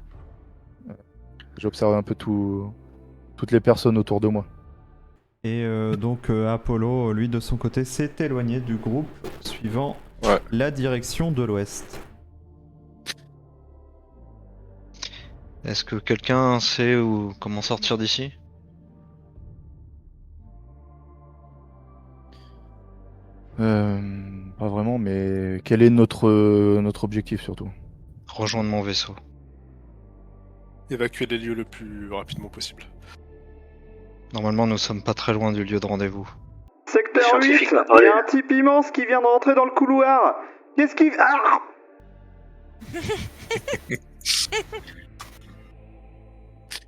Speaker 3: J'observe un peu toutes les personnes autour de moi.
Speaker 1: Et donc Apollo, lui de son côté, s'est éloigné du groupe suivant
Speaker 8: Ouais.
Speaker 1: la direction de l'ouest.
Speaker 9: Est-ce que quelqu'un sait comment sortir d'ici?
Speaker 3: Pas vraiment, mais quel est notre objectif surtout?
Speaker 9: Rejoindre mon vaisseau.
Speaker 7: Évacuer les lieux le plus rapidement possible.
Speaker 9: Normalement, nous sommes pas très loin du lieu de rendez-vous.
Speaker 10: Secteur
Speaker 5: Scientifique
Speaker 10: 8,
Speaker 5: m'appelle.
Speaker 10: il y a un type immense qui vient de rentrer dans le couloir. Qu'est-ce qu'il... Ah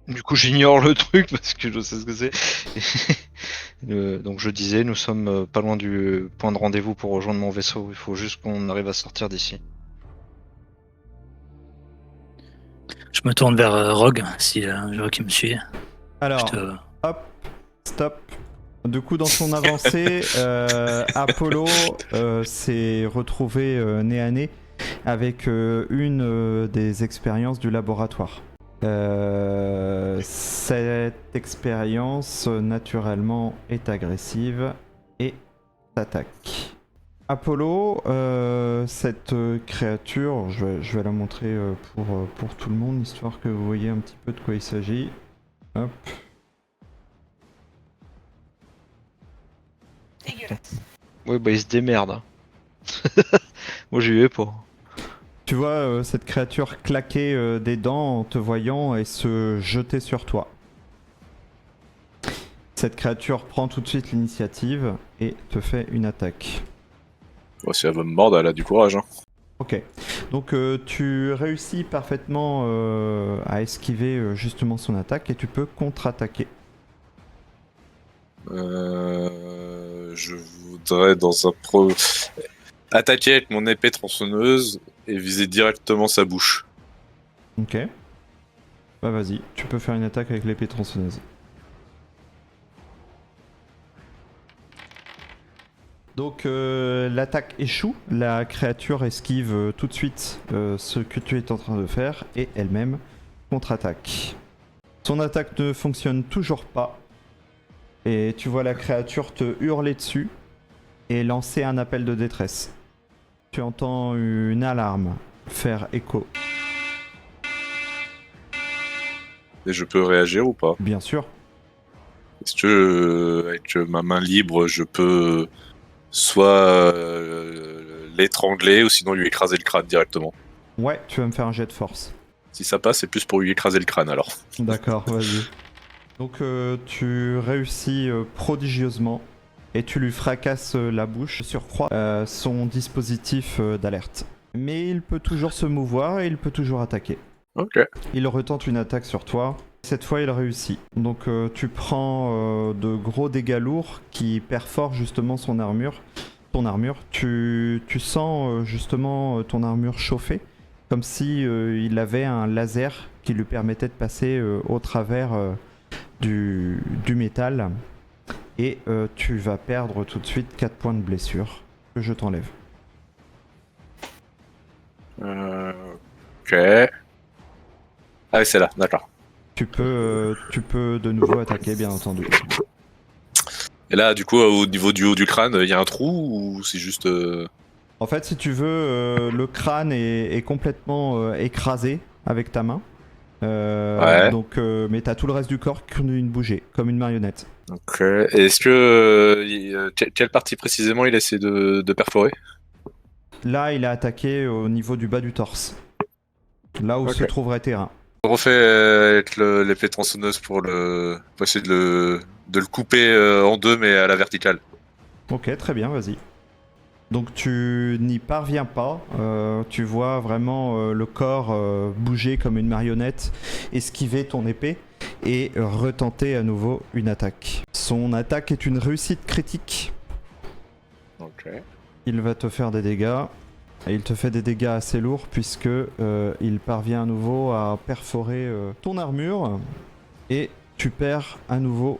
Speaker 9: Du coup, j'ignore le truc parce que je sais ce que c'est. Donc, je disais, nous sommes pas loin du point de rendez-vous pour rejoindre mon vaisseau. Il faut juste qu'on arrive à sortir d'ici.
Speaker 6: Je me tourne vers Rogue, si je vois qu'il me suit.
Speaker 1: Alors,
Speaker 6: Je te-
Speaker 1: hop, stop. Du coup, dans son avancée, Apollo s'est retrouvé nez à nez avec une des expériences du laboratoire. Cette expérience, naturellement, est agressive et t'attaque. Apollo, cette créature, je vais la montrer pour tout le monde, histoire que vous voyez un petit peu de quoi il s'agit. Hop.
Speaker 2: Dégueulasse.
Speaker 9: Ouais, bah, il se démerde. Moi, j'y vais pas.
Speaker 1: Tu vois cette créature claquer des dents en te voyant et se jeter sur toi. Cette créature prend tout de suite l'initiative et te fait une attaque.
Speaker 8: Bon, si elle veut me mordre, elle a du courage. Hein.
Speaker 1: Ok. Donc tu réussis parfaitement à esquiver justement son attaque et tu peux contre-attaquer.
Speaker 8: Je voudrais attaquer avec mon épée tronçonneuse et viser directement sa bouche.
Speaker 1: Ok. Bah vas-y, tu peux faire une attaque avec l'épée tronçonneuse. Donc l'attaque échoue, la créature esquive tout de suite ce que tu es en train de faire et elle-même contre-attaque. Son attaque ne fonctionne toujours pas et tu vois la créature te hurler dessus et lancer un appel de détresse. Tu entends une alarme faire écho.
Speaker 8: Et je peux réagir ou pas?
Speaker 1: Bien sûr.
Speaker 8: Est-ce que avec ma main libre, je peux soit l'étrangler ou sinon lui écraser le crâne directement.
Speaker 1: Ouais, tu vas me faire un jet de force.
Speaker 8: Si ça passe, c'est plus pour lui écraser le crâne alors.
Speaker 1: D'accord, vas-y. Donc tu réussis prodigieusement et tu lui fracasses la bouche, surcroît son dispositif d'alerte. Mais il peut toujours se mouvoir et il peut toujours attaquer.
Speaker 8: Ok.
Speaker 1: Il retente une attaque sur toi. Cette fois, il réussit. Donc tu prends de gros dégâts lourds qui perforent justement son armure. Ton armure. Tu sens justement ton armure chauffer, comme si il avait un laser qui lui permettait de passer au travers du métal. Et tu vas perdre tout de suite 4 points de blessure que je t'enlève.
Speaker 8: Ok. Ah oui, c'est là, d'accord.
Speaker 1: Tu peux de nouveau attaquer, bien entendu.
Speaker 8: Et là, du coup, au niveau du haut du crâne, il y a un trou ou c'est juste...
Speaker 1: En fait, si tu veux, le crâne est complètement écrasé avec ta main.
Speaker 8: Ouais.
Speaker 1: Donc, mais t'as tout le reste du corps qui continue de bouger, comme une marionnette.
Speaker 8: Ok. Et est-ce que... quelle partie précisément il essaie de perforer?
Speaker 1: Là, il a attaqué au niveau du bas du torse. Là où se trouverait tes reins.
Speaker 8: On refait avec l'épée tronçonneuse pour essayer de le couper en deux, mais à la verticale.
Speaker 1: Ok, très bien, vas-y. Donc tu n'y parviens pas, tu vois vraiment le corps bouger comme une marionnette, esquiver ton épée et retenter à nouveau une attaque. Son attaque est une réussite critique.
Speaker 8: Ok.
Speaker 1: Il va te faire des dégâts, et il te fait des dégâts assez lourds puisque il parvient à nouveau à perforer ton armure et tu perds à nouveau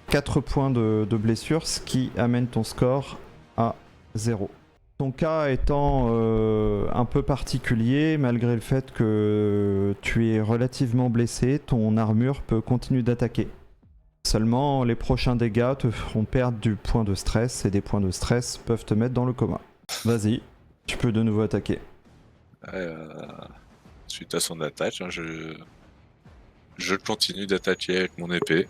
Speaker 1: 4 points de blessure, ce qui amène ton score à 0. Ton cas étant un peu particulier, malgré le fait que tu es relativement blessé, ton armure peut continuer d'attaquer. Seulement, les prochains dégâts te feront perdre du point de stress, et des points de stress peuvent te mettre dans le coma. Vas-y, tu peux de nouveau attaquer.
Speaker 8: Suite à son attaque, hein, je continue d'attaquer avec mon épée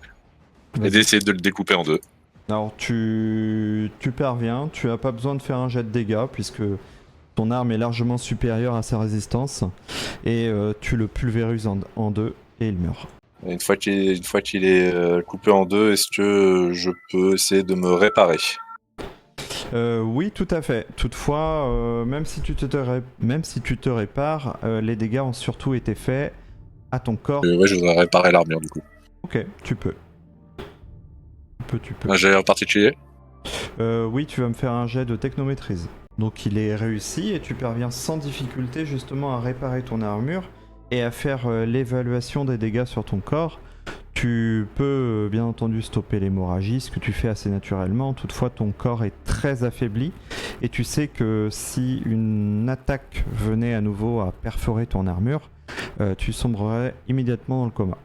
Speaker 8: et d'essayer de le découper en deux.
Speaker 1: Alors tu parviens, tu n'as pas besoin de faire un jet de dégâts puisque ton arme est largement supérieure à sa résistance et tu le pulvérises en deux et il meurt.
Speaker 8: Une fois qu'il est coupé en deux, est-ce que je peux essayer de me réparer?
Speaker 1: Oui, tout à fait. Toutefois, même si tu te répares, les dégâts ont surtout été faits à ton corps.
Speaker 8: Ouais, je voudrais réparer l'armure du coup.
Speaker 1: Ok, tu peux. Tu peux.
Speaker 8: Un jet en particulier?
Speaker 1: Oui, tu vas me faire un jet de technomaîtrise. Donc il est réussi et tu parviens sans difficulté justement à réparer ton armure et à faire l'évaluation des dégâts sur ton corps. Tu peux bien entendu stopper l'hémorragie, ce que tu fais assez naturellement. Toutefois, ton corps est très affaibli et tu sais que si une attaque venait à nouveau à perforer ton armure, tu sombrerais immédiatement dans le coma.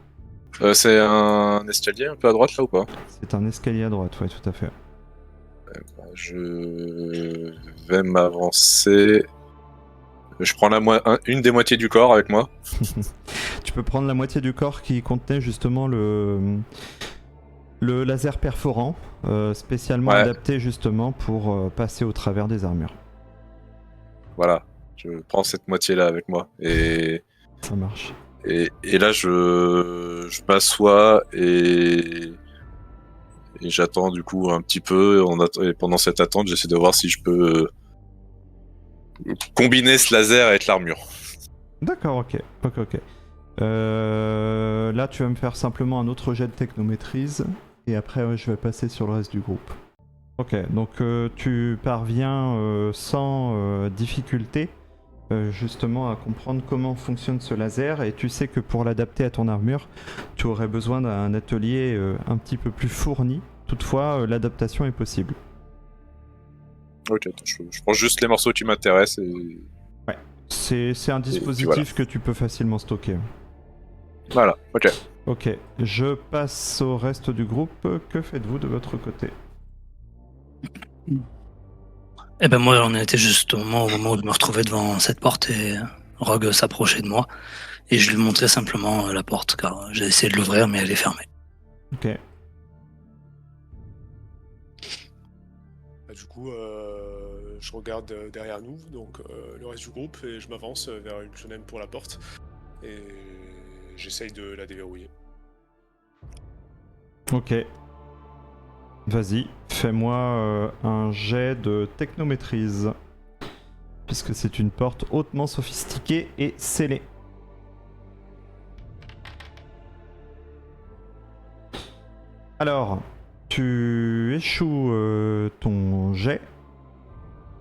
Speaker 8: C'est un escalier un peu à droite là ou pas?
Speaker 1: C'est un escalier à droite, ouais, tout à fait.
Speaker 8: Je vais m'avancer. Je prends une des moitiés du corps avec moi.
Speaker 1: Tu peux prendre la moitié du corps qui contenait justement le laser perforant, spécialement adapté justement pour passer au travers des armures.
Speaker 8: Voilà, je prends cette moitié-là avec moi. Et
Speaker 1: ça marche.
Speaker 8: Et là, je m'assois et j'attends du coup un petit peu. Et pendant cette attente, j'essaie de voir si je peux combiner ce laser avec l'armure.
Speaker 1: D'accord, ok. Là, tu vas me faire simplement un autre jet de technomaîtrise et après, je vais passer sur le reste du groupe. Ok, donc tu parviens sans difficulté justement à comprendre comment fonctionne ce laser et tu sais que pour l'adapter à ton armure, tu aurais besoin d'un atelier un petit peu plus fourni. Toutefois, l'adaptation est possible.
Speaker 8: Ok, je prends juste les morceaux qui m'intéressent et...
Speaker 1: Ouais, c'est un dispositif que tu peux facilement stocker.
Speaker 8: Voilà, ok.
Speaker 1: Ok, je passe au reste du groupe. Que faites-vous de votre côté?
Speaker 6: Eh ben moi, on était juste au moment où je me retrouvais devant cette porte et Rogue s'approchait de moi et je lui montrais simplement la porte car j'ai essayé de l'ouvrir mais elle est fermée.
Speaker 1: Ok.
Speaker 11: Du coup, je regarde derrière nous, donc le reste du groupe, et je m'avance vers une fenêtre pour la porte. Et j'essaye de la déverrouiller.
Speaker 1: Ok. Vas-y, fais-moi un jet de technomaîtrise. Puisque c'est une porte hautement sophistiquée et scellée. Alors, tu échoues ton jet.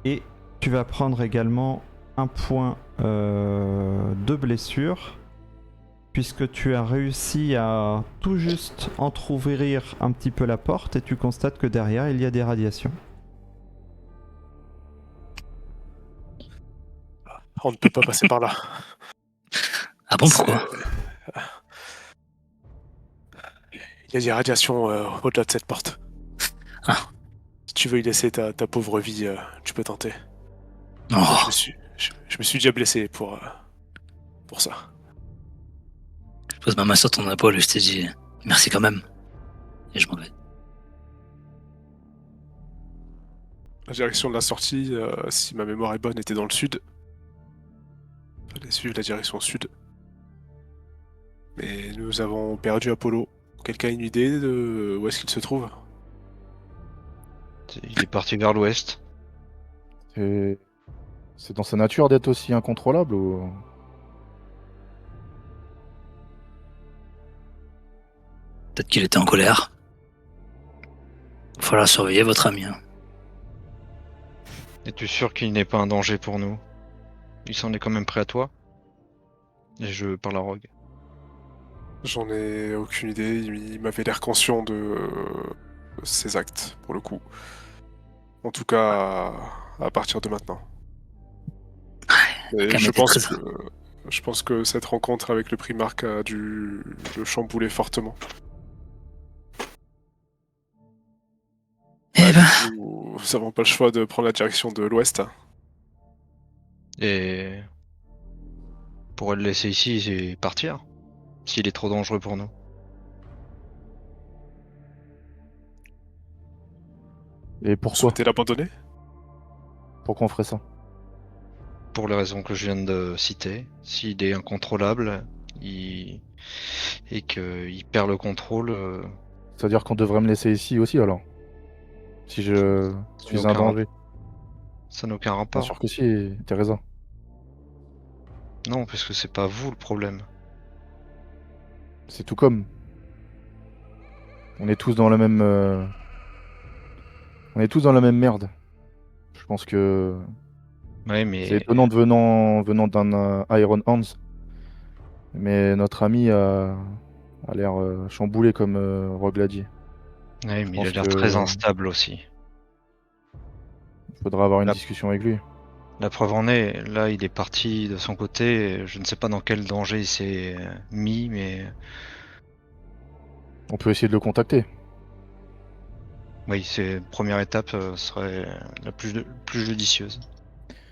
Speaker 1: Et tu vas prendre également un point de blessure. Puisque tu as réussi à tout juste entrouvrir un petit peu la porte et tu constates que derrière il y a des radiations.
Speaker 11: On ne peut pas passer par là.
Speaker 6: Ah bon, pourquoi?
Speaker 11: Il y a des radiations au-delà de cette porte.
Speaker 6: Ah.
Speaker 11: Si tu veux y laisser ta pauvre vie, tu peux tenter.
Speaker 6: Oh.
Speaker 11: Je me suis déjà blessé pour ça.
Speaker 6: Je pose ma main sur ton épaule et je te dis merci quand même. Et je m'en vais.
Speaker 11: La direction de la sortie, si ma mémoire est bonne, était dans le sud. Fallait suivre la direction sud. Mais nous avons perdu Apollo. Quelqu'un a une idée de où est-ce qu'il se trouve?
Speaker 9: Il est parti vers l'ouest.
Speaker 3: C'est dans sa nature d'être aussi incontrôlable ou...
Speaker 6: Peut-être qu'il était en colère. Il va falloir surveiller votre ami. Hein.
Speaker 9: Es-tu sûr qu'il n'est pas un danger pour nous? Il s'en est quand même prêt à toi? Et je parle à Rogue.
Speaker 11: J'en ai aucune idée. Il m'avait l'air conscient de ses actes, pour le coup. En tout cas, à partir de maintenant. Et je pense que cette rencontre avec le Primarque a dû le chambouler fortement.
Speaker 6: Eh ben...
Speaker 11: Nous n'avons pas le choix de prendre la direction de l'ouest.
Speaker 9: Et... on pourrait le laisser ici et partir, s'il est trop dangereux pour nous.
Speaker 3: Et
Speaker 11: Vous
Speaker 3: pourquoi?
Speaker 11: souhaitez l'abandonner?
Speaker 3: Pourquoi on ferait ça?
Speaker 9: Pour les raisons que je viens de citer. S'il est incontrôlable et qu'il perd le contrôle...
Speaker 3: C'est-à-dire qu'on devrait me laisser ici aussi alors? Si je suis un danger?
Speaker 9: Ça n'a aucun
Speaker 3: Bien
Speaker 9: rapport.
Speaker 3: sûr que si, Teresa.
Speaker 9: Non, parce que c'est pas vous le problème.
Speaker 3: C'est tout comme. On est tous dans la même... On est tous dans la même merde. Je pense que...
Speaker 9: Ouais, mais...
Speaker 3: c'est étonnant venant d'un Iron Hands. Mais notre ami a l'air chamboulé comme Rogue l'a dit.
Speaker 9: Ouais, mais il a
Speaker 3: pense
Speaker 9: l'air
Speaker 3: que-
Speaker 9: très instable aussi.
Speaker 3: Il faudra avoir une discussion avec lui.
Speaker 9: La preuve en est, là il est parti de son côté, je ne sais pas dans quel danger il s'est mis, mais
Speaker 3: On peut essayer de le contacter.
Speaker 9: oui, c'est première étape serait la plus judicieuse.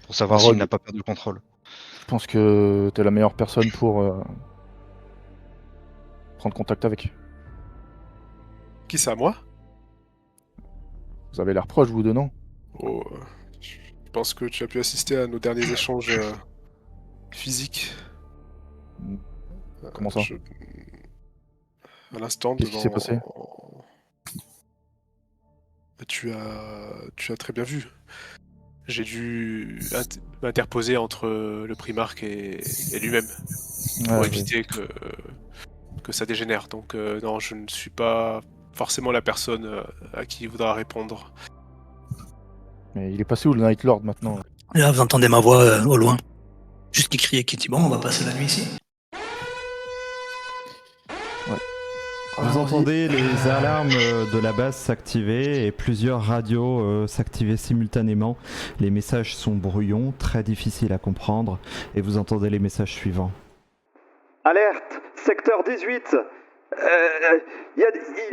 Speaker 9: Pour savoir
Speaker 3: Rogue.
Speaker 9: s'il n'a pas perdu le contrôle.
Speaker 3: Je pense que t'es la meilleure personne pour prendre contact avec.
Speaker 11: Qui ça, moi?
Speaker 3: Vous avez l'air proche, vous deux, non?
Speaker 11: Oh, je pense que tu as pu assister à nos derniers échanges physiques.
Speaker 3: Comment ça?
Speaker 11: À l'instant,
Speaker 3: Qu'est-ce qui s'est passé?
Speaker 11: Tu as très bien vu. J'ai dû m'interposer entre le Primarque et lui-même pour éviter que ça dégénère. Donc non, je ne suis pas forcément la personne à qui il voudra répondre.
Speaker 3: Mais il est passé où le Night Lord maintenant?
Speaker 6: Et là, vous entendez ma voix au loin. Juste qui crie et qui dit bon, on va passer la nuit ici.
Speaker 1: Vous entendez les alarmes de la base s'activer et plusieurs radios s'activer simultanément. Les messages sont brouillons, très difficiles à comprendre, et vous entendez les messages suivants.
Speaker 10: Alerte, secteur 18. Il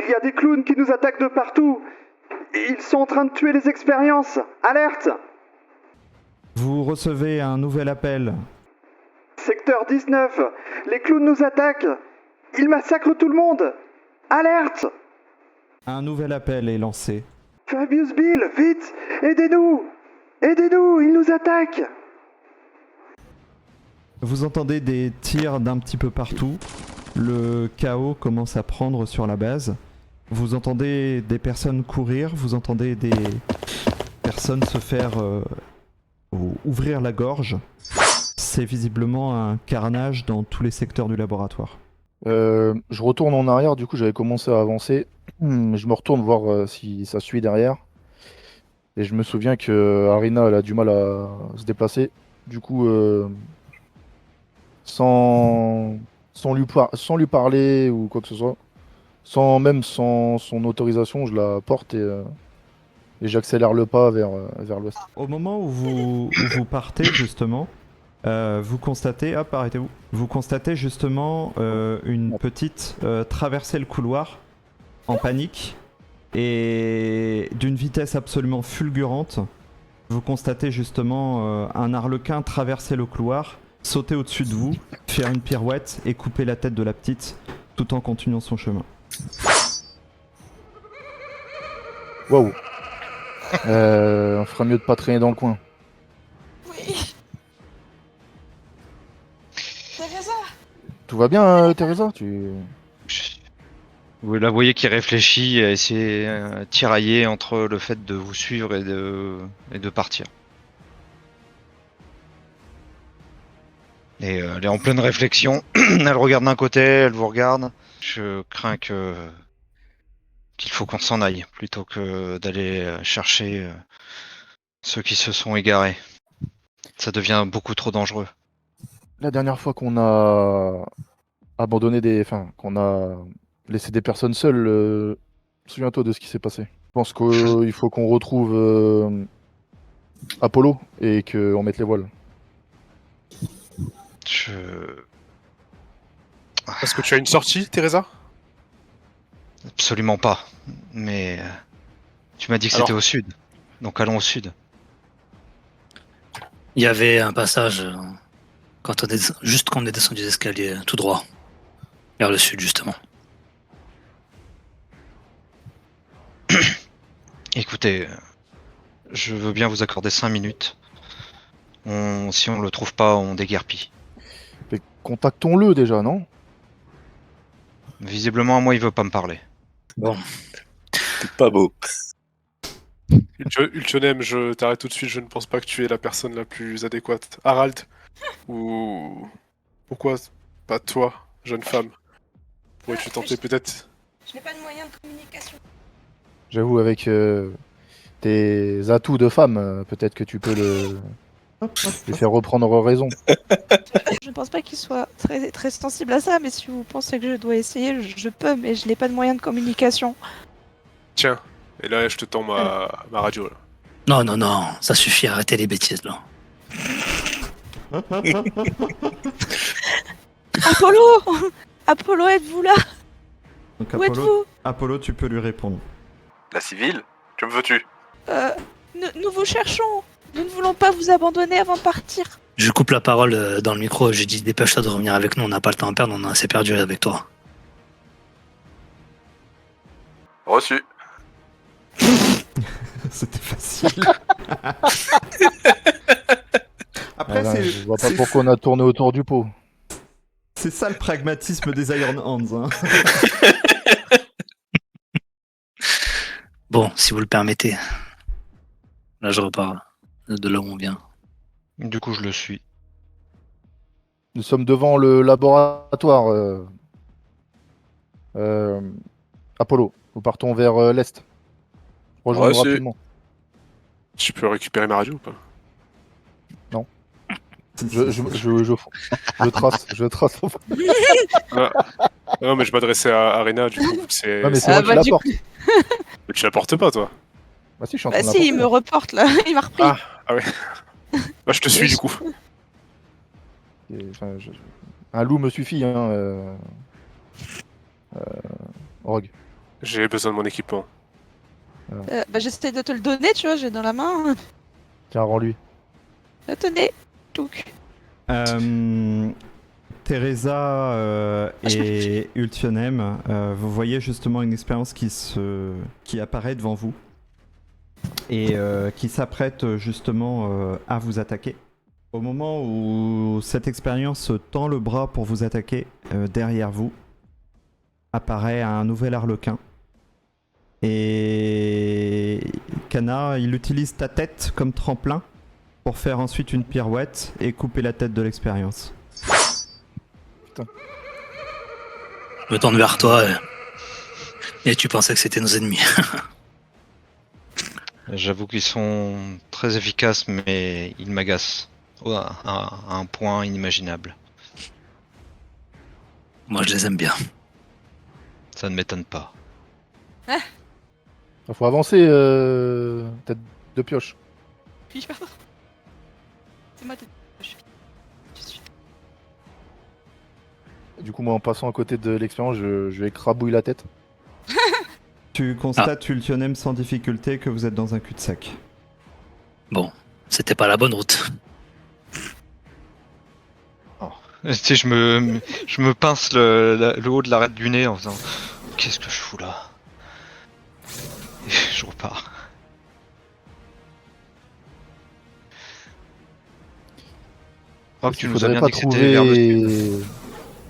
Speaker 10: y a des clowns qui nous attaquent de partout. Ils sont en train de tuer les expériences. Alerte.
Speaker 1: Vous recevez un nouvel appel.
Speaker 10: Secteur 19. Les clowns nous attaquent. Ils massacrent tout le monde. Alerte.
Speaker 1: Un nouvel appel est lancé.
Speaker 10: Fabius Bill, vite! Aidez-nous! Aidez-nous, il nous attaque!
Speaker 1: Vous entendez des tirs d'un petit peu partout. Le chaos commence à prendre sur la base. Vous entendez des personnes courir, vous entendez des personnes se faire ouvrir la gorge. C'est visiblement un carnage dans tous les secteurs du laboratoire.
Speaker 3: Je retourne en arrière, du coup j'avais commencé à avancer. Je me retourne voir si ça suit derrière. Et je me souviens que Arina elle a du mal à se déplacer. Du coup, sans lui parler ou quoi que ce soit, sans son autorisation, je la porte et j'accélère le pas vers l'ouest.
Speaker 1: Au moment où vous partez justement, vous constatez, hop, arrêtez-vous. Vous constatez justement une petite traverser le couloir en panique et d'une vitesse absolument fulgurante. Vous constatez justement un arlequin traverser le couloir, sauter au-dessus de vous, faire une pirouette et couper la tête de la petite tout en continuant son chemin.
Speaker 3: Waouh. On fera mieux de pas traîner dans le coin.
Speaker 2: Oui. Teresa.
Speaker 3: Tout va bien, Teresa?
Speaker 9: Vous la voyez qui réfléchit à essayer tirailler entre le fait de vous suivre et de partir. Et elle est en pleine réflexion. Elle regarde d'un côté, elle vous regarde. Je crains qu'il faut qu'on s'en aille plutôt que d'aller chercher ceux qui se sont égarés. Ça devient beaucoup trop dangereux.
Speaker 3: La dernière fois qu'on a abandonné qu'on a laissé des personnes seules, souviens-toi de ce qui s'est passé. Je pense qu'il faut qu'on retrouve Apollo et qu'on mette les voiles.
Speaker 11: Est-ce que tu as une sortie, Teresa?
Speaker 9: Absolument pas. Mais tu m'as dit que c'était au sud. Donc allons au sud.
Speaker 6: Il y avait un passage juste quand on est descendu des escaliers, tout droit. Vers le sud, justement.
Speaker 9: Écoutez, je veux bien vous accorder 5 minutes. Si on le trouve pas, on déguerpit.
Speaker 3: Mais contactons-le déjà, non?
Speaker 9: Visiblement, moi, il veut pas me parler.
Speaker 6: Bon.
Speaker 8: C'est pas beau.
Speaker 11: Ultionem, je t'arrête tout de suite, je ne pense pas que tu es la personne la plus adéquate. Harald? Ou... Pourquoi pas toi, jeune femme? Pourrais-tu tenter peut-être?
Speaker 2: Je n'ai pas de moyen de communication.
Speaker 3: J'avoue, avec tes atouts de femme, peut-être que tu peux lui faire reprendre raison.
Speaker 2: Je ne pense pas qu'il soit très, très sensible à ça, mais si vous pensez que je dois essayer, je peux, mais je n'ai pas de moyen de communication.
Speaker 11: Tiens, et là je te tends ma radio là.
Speaker 6: Non, ça suffit, arrêtez les bêtises là.
Speaker 2: Apollo, êtes-vous là?
Speaker 1: Donc
Speaker 2: Où êtes-vous?
Speaker 1: Apollo, tu peux lui répondre.
Speaker 8: La civile? Que me veux-tu?
Speaker 2: Nous vous cherchons. Nous ne voulons pas vous abandonner avant de partir.
Speaker 6: Je coupe la parole dans le micro, je dis dépêche-toi de revenir avec nous, on n'a pas le temps à perdre, on a assez perdu avec toi.
Speaker 8: Reçu.
Speaker 1: C'était facile. Après,
Speaker 3: Voilà, je vois pas pourquoi on a tourné autour du pot.
Speaker 1: C'est ça le pragmatisme des Iron Hands. Hein.
Speaker 6: Bon, si vous le permettez. Là, je repars de là où on vient.
Speaker 9: Du coup, je le suis.
Speaker 3: Nous sommes devant le laboratoire. Apollo, nous partons vers l'est. Rejoins-nous rapidement.
Speaker 11: Tu peux récupérer ma radio ou pas?
Speaker 3: Non. Je trace.
Speaker 11: Non, mais je m'adressais à Arena, du coup.
Speaker 3: Non, mais c'est moi qui la porte.
Speaker 11: Mais tu la portes pas, toi?
Speaker 3: Bah si, je suis en train de la
Speaker 2: si,
Speaker 3: porter.
Speaker 2: il me reporte là, il m'a repris.
Speaker 11: Ah ouais. Bah, je te suis, du coup.
Speaker 3: Un loup me suffit, hein. Rogue.
Speaker 11: J'ai besoin de mon équipement.
Speaker 2: J'essaie de te le donner, tu vois, j'ai dans la main.
Speaker 3: Tiens, rends-lui.
Speaker 2: Tenez, touc.
Speaker 1: Teresa et Ultionem, vous voyez justement une expérience qui apparaît devant vous. et qui s'apprête justement à vous attaquer. Au moment où cette expérience tend le bras pour vous attaquer, derrière vous apparaît un nouvel arlequin. Et Kana, il utilise ta tête comme tremplin pour faire ensuite une pirouette et couper la tête de l'expérience.
Speaker 6: Je me tourne vers toi et tu pensais que c'était nos ennemis.
Speaker 9: J'avoue qu'ils sont très efficaces, mais ils m'agacent à un point inimaginable.
Speaker 6: Moi, je les aime bien.
Speaker 9: Ça ne m'étonne pas.
Speaker 3: Faut avancer, tête de pioche.
Speaker 2: Oui, pardon. C'est moi, je suis.
Speaker 3: Du coup, moi, en passant à côté de l'expérience, je vais écrabouiller la tête.
Speaker 1: Tu constates, Ultionem, sans difficulté que vous êtes dans un cul-de-sac.
Speaker 6: Bon, c'était pas la bonne route.
Speaker 9: Tu sais, je me pince le haut de l'arête du nez en faisant qu'est-ce que je fous là? Et je repars. Oh,
Speaker 3: Il faudrait pas trouver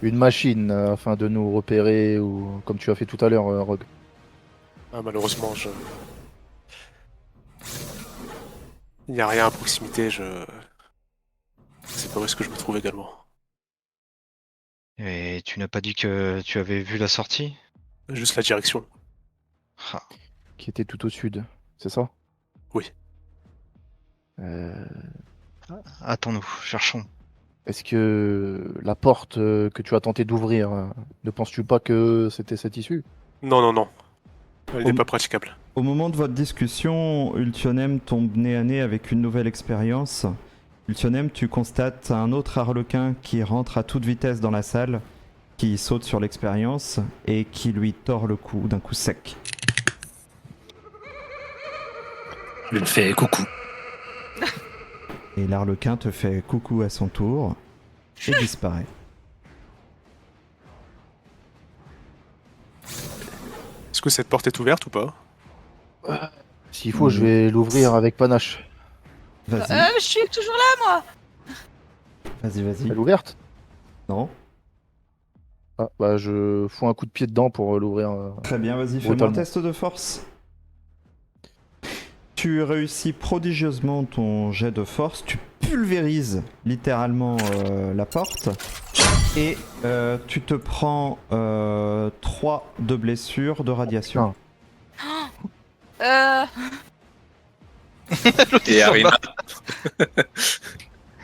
Speaker 3: une machine afin de nous repérer ou comme tu as fait tout à l'heure, Rogue.
Speaker 11: Ah, malheureusement, il n'y a rien à proximité, c'est pas où est-ce que je me trouve également.
Speaker 9: Et tu n'as pas dit que tu avais vu la sortie?
Speaker 11: Juste la direction.
Speaker 9: Ah.
Speaker 3: Qui était tout au sud, c'est ça?
Speaker 11: Oui.
Speaker 9: Attends-nous, cherchons.
Speaker 3: Est-ce que la porte que tu as tenté d'ouvrir, ne penses-tu pas que c'était cette issue?
Speaker 11: Non. Elle n'est pas praticable.
Speaker 1: Au moment de votre discussion, Ultionem tombe nez à nez avec une nouvelle expérience. Ultionem, tu constates un autre arlequin qui rentre à toute vitesse dans la salle, qui saute sur l'expérience et qui lui tord le cou d'un coup sec.
Speaker 6: Je lui fais coucou.
Speaker 1: Et l'arlequin te fait coucou à son tour et disparaît.
Speaker 11: Est-ce que cette porte est ouverte ou pas?
Speaker 3: S'il faut, je vais l'ouvrir avec panache.
Speaker 1: Vas-y,
Speaker 2: Je suis toujours là, moi.
Speaker 1: vas-y.
Speaker 3: Elle est ouverte?
Speaker 1: Non.
Speaker 3: Ah, bah je fous un coup de pied dedans pour l'ouvrir.
Speaker 1: Très bien, vas-y, fais-moi un
Speaker 3: brutalement.
Speaker 1: test de force. Tu réussis prodigieusement ton jet de force, tu pulvérises littéralement la porte et tu te prends 3 de blessures de radiation.
Speaker 8: Et Arina,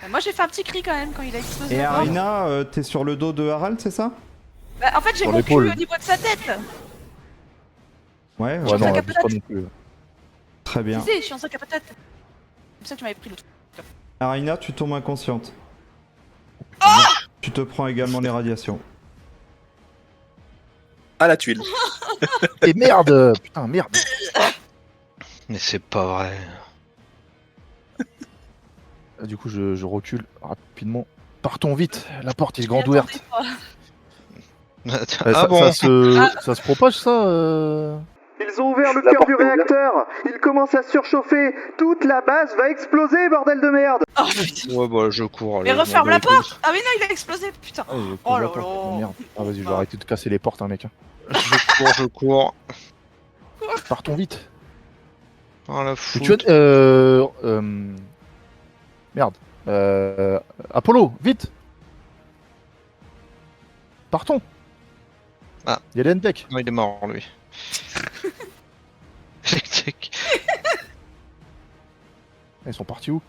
Speaker 2: Moi, j'ai fait un petit cri quand même quand il a explosé.
Speaker 1: Et Arina, t'es sur le dos de Harald, c'est ça?
Speaker 2: Bah, en fait, j'ai
Speaker 3: Sur
Speaker 2: mon cul
Speaker 3: l'épaule.
Speaker 2: au niveau de sa tête.
Speaker 1: Ouais,
Speaker 3: Ouais, non,
Speaker 2: la
Speaker 3: abuse pas non plus.
Speaker 1: très bien.
Speaker 2: Si, je suis en sac à patate. C'est pour ça que tu m'avais pris l'autre.
Speaker 1: Arina, tu tombes inconsciente. Tu te prends également les radiations.
Speaker 8: à la tuile.
Speaker 3: Et merde! Putain, merde!
Speaker 9: Mais c'est pas vrai.
Speaker 3: Du coup, je recule rapidement. Partons vite, la porte est grande ouverte.
Speaker 9: Ah bon?
Speaker 3: Ça se propage ça
Speaker 10: Ils ont ouvert le cœur du réacteur. Il commence à surchauffer. Toute la base va exploser, bordel de merde.
Speaker 2: Oh putain.
Speaker 9: Ouais, bah je cours.
Speaker 2: Mais
Speaker 9: allez,
Speaker 2: referme
Speaker 9: bon,
Speaker 2: la
Speaker 9: bah,
Speaker 2: porte. Ah mais non, il a explosé, putain.
Speaker 3: Ah, je
Speaker 2: Oh
Speaker 3: close
Speaker 2: là
Speaker 3: la porte.
Speaker 2: là.
Speaker 3: Oh, merde. Ah vas-y, je vais arrêter de casser les portes, hein, mec.
Speaker 9: Je cours.
Speaker 3: Partons vite.
Speaker 9: Oh la
Speaker 3: Mais
Speaker 9: foutre.
Speaker 3: tu as... Merde. Apollo, vite! Partons!
Speaker 9: Ah.
Speaker 3: Il y a l'Endec.
Speaker 9: Non, il est mort, lui.
Speaker 3: Ils sont partis où?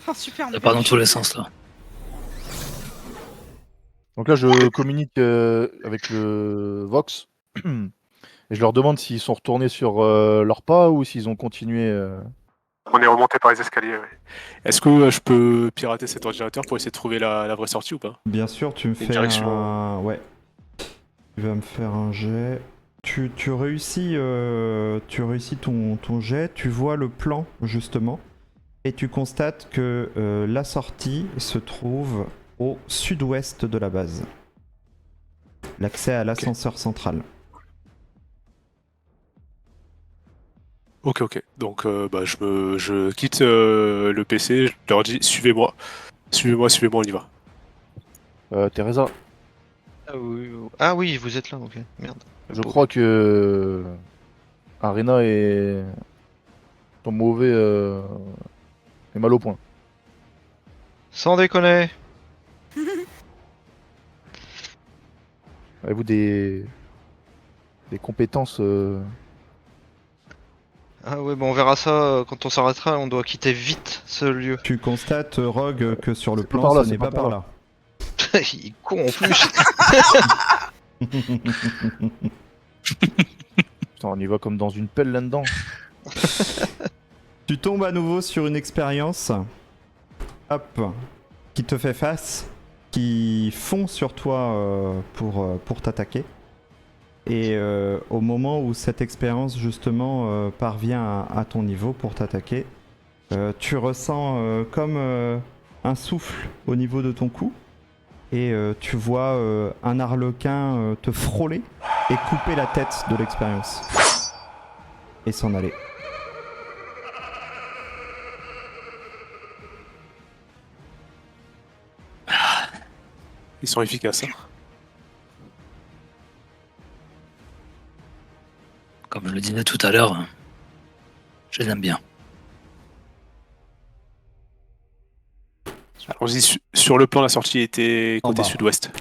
Speaker 2: Oh, super.
Speaker 6: Ça part dans tous les sens là.
Speaker 3: Donc là, je communique avec le Vox. Et je leur demande s'ils sont retournés sur leur pas ou s'ils ont continué.
Speaker 11: On est remonté par les escaliers, oui. Est-ce que je peux pirater cet ordinateur pour essayer de trouver la vraie sortie ou pas?
Speaker 1: Bien sûr, tu me fais
Speaker 11: direction.
Speaker 1: un... Ouais. Tu vas me faire un jet. Tu réussis, ton jet, tu vois le plan justement, et tu constates que la sortie se trouve au sud-ouest de la base. L'accès à l'ascenseur central.
Speaker 7: Ok. Donc je quitte le PC, je leur dis suivez-moi. Suivez-moi, on y va.
Speaker 3: Teresa,
Speaker 9: Ah oui, vous êtes là, ok. Merde.
Speaker 3: je crois que Arena est ton mauvais est mal au point.
Speaker 9: Sans déconner.
Speaker 3: Avez-vous des compétences
Speaker 9: Ah ouais, bon, on verra ça quand on s'arrêtera. On doit quitter vite ce lieu.
Speaker 1: Tu constates, Rogue, que sur le
Speaker 3: c'est pas
Speaker 1: plan,
Speaker 3: par là,
Speaker 1: ce
Speaker 3: c'est
Speaker 1: n'est
Speaker 3: pas
Speaker 1: pas
Speaker 3: par
Speaker 1: par là.
Speaker 9: Il est con en plus.
Speaker 3: Putain, on y va comme dans une pelle là-dedans.
Speaker 1: Tu tombes à nouveau sur une expérience, hop, qui te fait face, qui fond sur toi pour t'attaquer. Et au moment où cette expérience justement parvient à ton niveau pour t'attaquer, tu ressens comme un souffle au niveau de ton cou. Et tu vois un arlequin te frôler et couper la tête de l'expérience. Et s'en aller.
Speaker 7: Ils sont efficaces. Hein.
Speaker 6: Comme je le disais tout à l'heure, je les aime bien.
Speaker 7: Allons-y, sur le plan, la sortie était
Speaker 1: En
Speaker 7: côté
Speaker 1: bas.
Speaker 7: sud-ouest.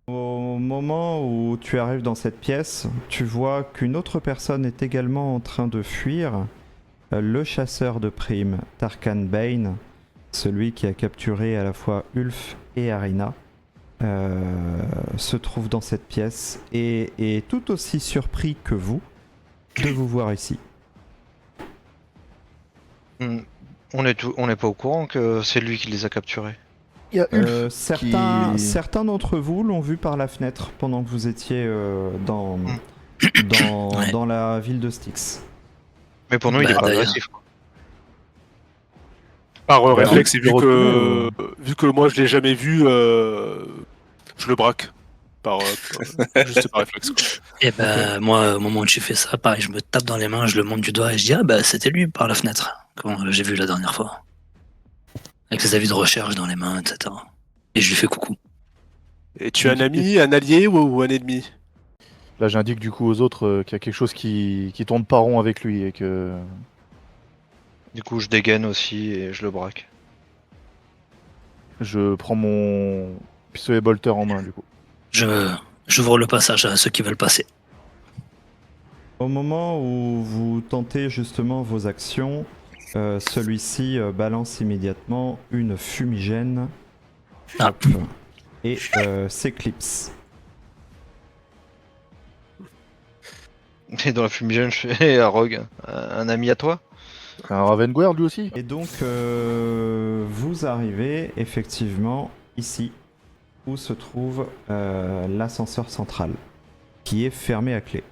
Speaker 1: Au moment où tu arrives dans cette pièce, tu vois qu'une autre personne est également en train de fuir. Le chasseur de primes, Tarkan Bane, celui qui a capturé à la fois Ulf et Arina, se trouve dans cette pièce et est tout aussi surpris que vous de vous voir ici.
Speaker 9: On n'est pas au courant que c'est lui qui les a capturés.
Speaker 3: Il y a Ulf
Speaker 1: Certains d'entre vous l'ont vu par la fenêtre pendant que vous étiez dans la ville de Styx.
Speaker 9: Mais pour nous, il est pas
Speaker 6: d'ailleurs.
Speaker 9: agressif. Quoi.
Speaker 7: Par
Speaker 3: Ouais,
Speaker 7: réflexe, et
Speaker 3: je reconnais,
Speaker 7: vu que moi je l'ai jamais vu, je le braque. Juste par réflexe. Quoi.
Speaker 6: Et ben moi, au moment où tu fais ça, pareil, je me tape dans les mains, je le monte du doigt et je dis ah bah c'était lui par la fenêtre, quand j'ai vu la dernière fois. Avec ses avis de recherche dans les mains, etc. Et je lui fais coucou.
Speaker 7: Et tu as un ami, un allié ou un ennemi?
Speaker 3: Là, j'indique du coup aux autres qu'il y a quelque chose qui tourne pas rond avec lui et que
Speaker 9: Du coup, je dégaine aussi et je le braque.
Speaker 3: je prends mon pistolet bolter en main du coup.
Speaker 6: J'ouvre le passage à ceux qui veulent passer.
Speaker 1: Au moment où vous tentez justement vos actions, celui-ci balance immédiatement une fumigène
Speaker 6: Ah.
Speaker 1: et s'éclipse.
Speaker 9: Et dans la fumigène, je fais à Rogue, un ami à toi?
Speaker 3: Un Ravengware lui aussi.
Speaker 1: Et donc vous arrivez effectivement ici où se trouve l'ascenseur central qui est fermé à clé.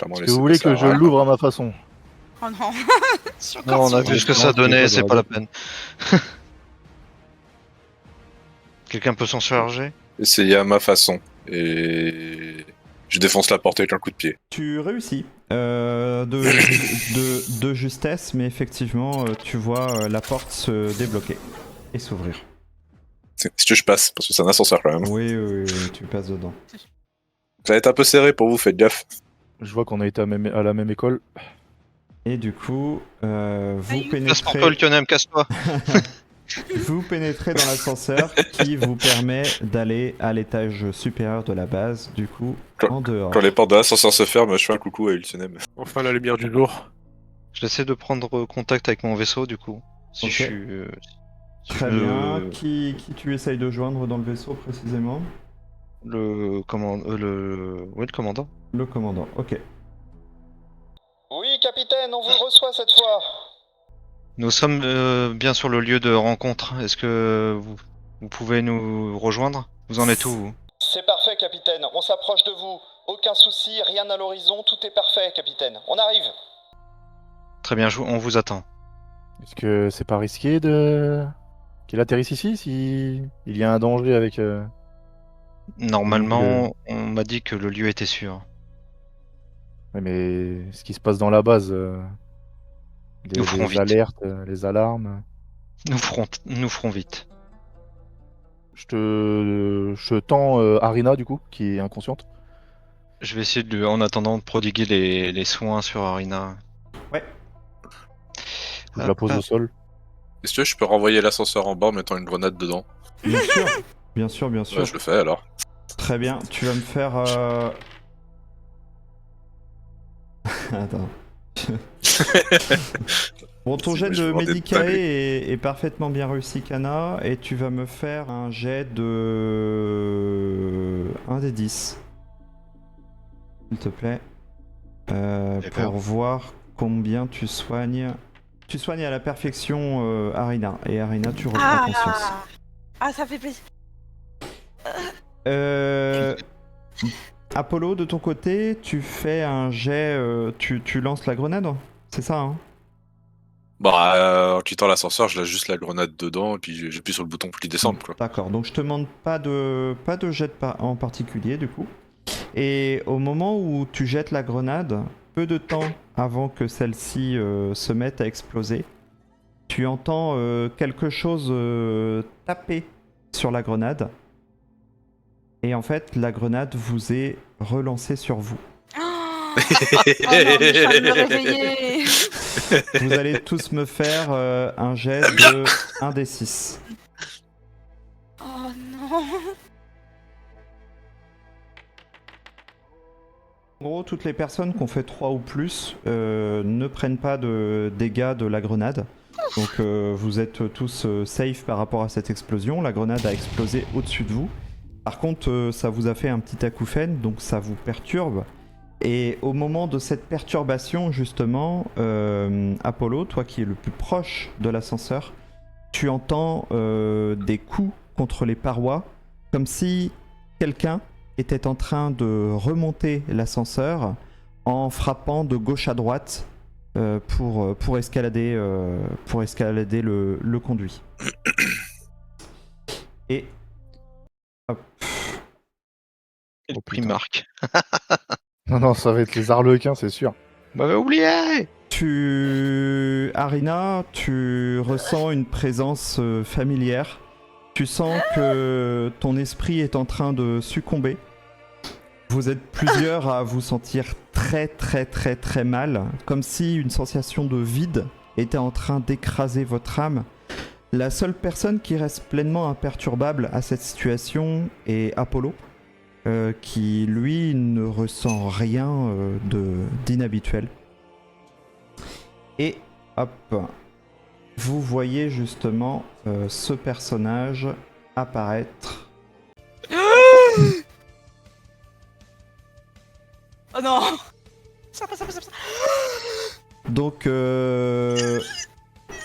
Speaker 3: Est-ce que vous voulez que je l'ouvre à ma façon?
Speaker 2: Oh non.
Speaker 9: Non, on a vu ce que ça donnait, c'est pas la peine. Quelqu'un peut s'en charger?
Speaker 8: Essayez à ma façon. Et je défonce la porte avec un coup de pied.
Speaker 1: Tu réussis de justesse, mais effectivement tu vois la porte se débloquer et s'ouvrir.
Speaker 8: Est-ce que je passe? Parce que c'est un ascenseur quand même.
Speaker 1: Oui, tu passes dedans.
Speaker 8: Ça va être un peu serré pour vous, faites gaffe.
Speaker 3: Je vois qu'on a été à la même école.
Speaker 1: Et du coup, vous
Speaker 9: Casse pour
Speaker 1: pénétrez...
Speaker 9: Coltionem, casse-toi.
Speaker 1: Vous pénétrez dans l'ascenseur qui vous permet d'aller à l'étage supérieur de la base, du coup, en dehors.
Speaker 8: Quand les portes de l'ascenseur se ferment, je fais un coucou à Ultionem.
Speaker 7: Enfin la lumière du jour.
Speaker 9: J'essaie de prendre contact avec mon vaisseau, du coup. Si
Speaker 1: Ok.
Speaker 9: je suis...
Speaker 1: Très bien. Qui tu essayes de joindre dans le vaisseau précisément?
Speaker 9: Oui, le commandant.
Speaker 1: Le commandant, ok.
Speaker 12: Oui, capitaine, on vous reçoit cette fois.
Speaker 9: Nous sommes bien sur le lieu de rencontre. Est-ce que vous pouvez nous rejoindre? Vous en êtes où, vous?
Speaker 12: C'est parfait, capitaine. On s'approche de vous. Aucun souci, rien à l'horizon, tout est parfait, capitaine. On arrive.
Speaker 9: Très bien, on vous attend.
Speaker 3: Est-ce que c'est pas risqué de qu'il atterrisse ici si il y a un danger avec
Speaker 9: Normalement, on m'a dit que le lieu était sûr.
Speaker 3: Ouais, mais ce qui se passe dans la base,
Speaker 9: Nous ferons
Speaker 3: les
Speaker 9: vite.
Speaker 3: alertes, les alarmes.
Speaker 9: Nous ferons vite.
Speaker 3: Je tends Arina du coup, qui est inconsciente.
Speaker 9: Je vais essayer en attendant de prodiguer les soins sur Arina.
Speaker 1: Ouais.
Speaker 3: Je la pose au sol.
Speaker 8: Est-ce que je peux renvoyer l'ascenseur en bas en mettant une grenade dedans?
Speaker 1: Bien sûr, bien sûr, bien sûr.
Speaker 8: Ouais, je le fais alors.
Speaker 1: Très bien, tu vas me faire... Attends. Bon, ton jet de Medicae est parfaitement bien réussi, Kana, et tu vas me faire un jet de... 1 des 10. S'il te plaît. Pour voir combien tu soignes... Tu soignes à la perfection Arina, et Arina, tu reprends conscience.
Speaker 2: Ah, ça fait plaisir.
Speaker 1: Apollo, de ton côté, tu fais un jet, tu lances la grenade, c'est ça, hein?
Speaker 8: Bah, en quittant l'ascenseur, je lâche juste la grenade dedans et puis j'appuie sur le bouton pour qu'il descende, quoi.
Speaker 1: D'accord, donc je te demande pas de jet en particulier, du coup. Et au moment où tu jettes la grenade, peu de temps avant que celle-ci se mette à exploser, tu entends quelque chose taper sur la grenade. Et en fait, la grenade vous est relancée sur vous.
Speaker 2: Oh non, je viens de me réveiller.
Speaker 1: Vous allez tous me faire un jet de 1 des 6.
Speaker 2: Oh non.
Speaker 1: En gros, toutes les personnes qui ont fait 3 ou plus ne prennent pas de dégâts de la grenade. Donc vous êtes tous safe par rapport à cette explosion. La grenade a explosé au-dessus de vous. Par contre, ça vous a fait un petit acouphène, donc ça vous perturbe. Et au moment de cette perturbation, justement, Apollo, toi qui es le plus proche de l'ascenseur, tu entends des coups contre les parois, comme si quelqu'un était en train de remonter l'ascenseur en frappant de gauche à droite pour escalader le conduit. Et hop.
Speaker 9: Et le Primark.
Speaker 3: Non, ça va être les arlequins, c'est sûr.
Speaker 9: M'avais oublié.
Speaker 1: Arina, tu ressens une présence familière. Tu sens que ton esprit est en train de succomber. Vous êtes plusieurs à vous sentir très très très très mal, comme si une sensation de vide était en train d'écraser votre âme. La seule personne qui reste pleinement imperturbable à cette situation est Apollo, qui lui ne ressent rien d'inhabituel. Et hop, vous voyez justement ce personnage apparaître.
Speaker 2: Oh non. Ça.
Speaker 1: Donc,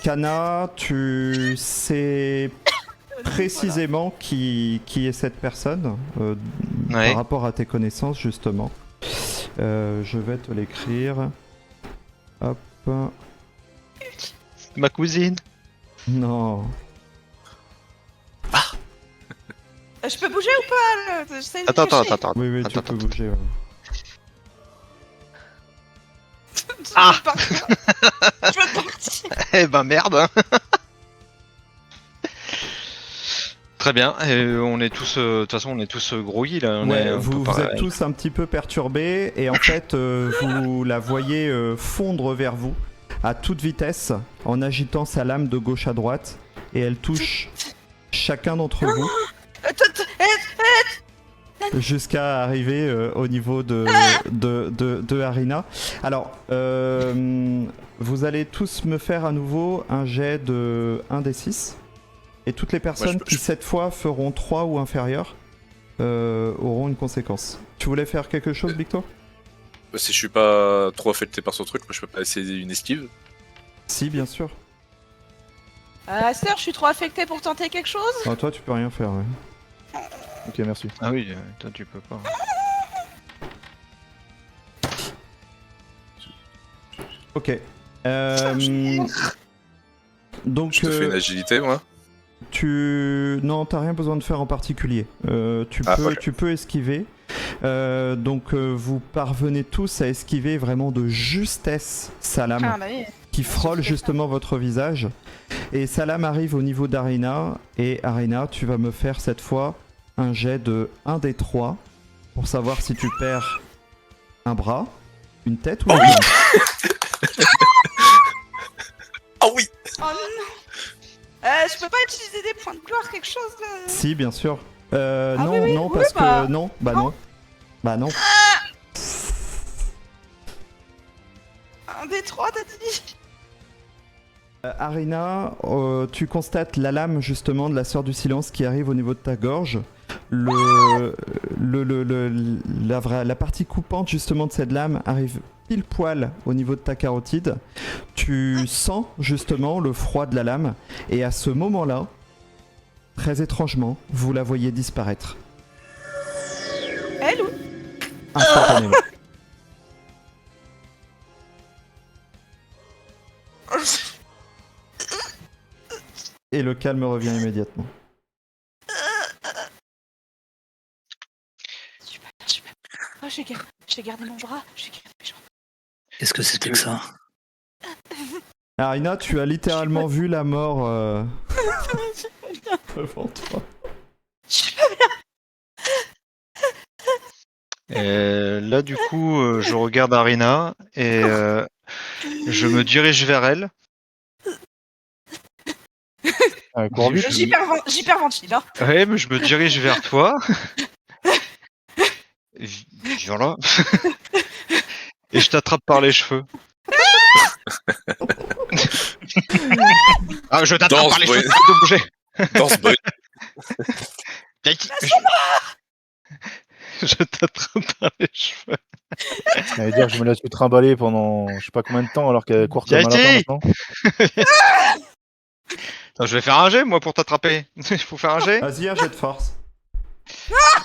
Speaker 1: Kana, tu sais précisément qui est cette personne par rapport à tes connaissances, justement. Je vais te l'écrire. Hop.
Speaker 9: Ma cousine.
Speaker 1: Non.
Speaker 2: Je peux bouger ou pas? J'essaie de
Speaker 9: Attends.
Speaker 1: Oui, tu peux bouger. Ouais.
Speaker 9: Ah.
Speaker 2: Je veux partir.
Speaker 9: Eh ben merde. Très bien, on est tous, de toute façon on est tous grouillis là.
Speaker 1: Vous êtes tous un petit peu perturbés et en fait vous la voyez fondre vers vous à toute vitesse en agitant sa lame de gauche à droite et elle touche chacun d'entre vous jusqu'à arriver au niveau de Arina. Alors vous allez tous me faire à nouveau un jet de 1 des 6. Et toutes les personnes qui cette fois feront 3 ou inférieurs auront une conséquence. Tu voulais faire quelque chose, Victor?
Speaker 8: Si je suis pas trop affecté par son truc, moi je peux pas essayer une esquive?
Speaker 1: Si, bien sûr.
Speaker 2: Sœur, je suis trop affecté pour tenter quelque chose?
Speaker 1: Ah, toi, tu peux rien faire, ouais.
Speaker 3: Ok, merci.
Speaker 9: Ah oui, toi tu peux pas.
Speaker 1: Ok. Donc,
Speaker 8: Je te fais une agilité, moi.
Speaker 1: Non, t'as rien besoin de faire en particulier. Tu peux esquiver. Vous parvenez tous à esquiver vraiment de justesse sa lame qui frôle justement votre visage. Et sa lame arrive au niveau d'Arena. Et Arena, tu vas me faire cette fois un jet de 1 des 3 pour savoir si tu perds un bras, une tête ou une jambe.
Speaker 8: Oh oui.
Speaker 2: Oh non. Je peux pas utiliser des points de gloire, quelque chose là.
Speaker 1: Si, bien sûr.
Speaker 2: oui,
Speaker 1: Non, parce que non. Bah non.
Speaker 2: Un des 3, t'as dit.
Speaker 1: Arena, tu constates la lame justement de la Sœur du Silence qui arrive au niveau de ta gorge. La partie coupante justement de cette lame arrive pile poil au niveau de ta carotide. Tu sens justement le froid de la lame et à ce moment-là, très étrangement, vous la voyez disparaître.
Speaker 2: Elle ou
Speaker 1: Instantanément. Et le calme revient immédiatement.
Speaker 2: Super. Oh, j'ai gardé mon bras, j'ai gardé mes jambes.
Speaker 6: Qu'est-ce que c'était que ça?
Speaker 1: Arina, tu as littéralement vu la mort devant toi.
Speaker 2: Je suis pas bien.
Speaker 9: Là, du coup, je regarde Arina et je me dirige vers elle.
Speaker 2: J'hyperventile, hein.
Speaker 9: Ouais, mais je me dirige vers toi. Voilà. Et je t'attrape par les cheveux. Je t'attrape par les cheveux, arrête de bouger.
Speaker 8: Danse boy.
Speaker 9: Je t'attrape par les cheveux.
Speaker 3: Ça veut dire que je me laisse trimballer pendant je sais pas combien de temps alors qu'elle court comme un lapin maintenant.
Speaker 9: Attends, je vais faire un jet moi pour t'attraper. Il faut faire un jet.
Speaker 1: Vas-y, un jet de force.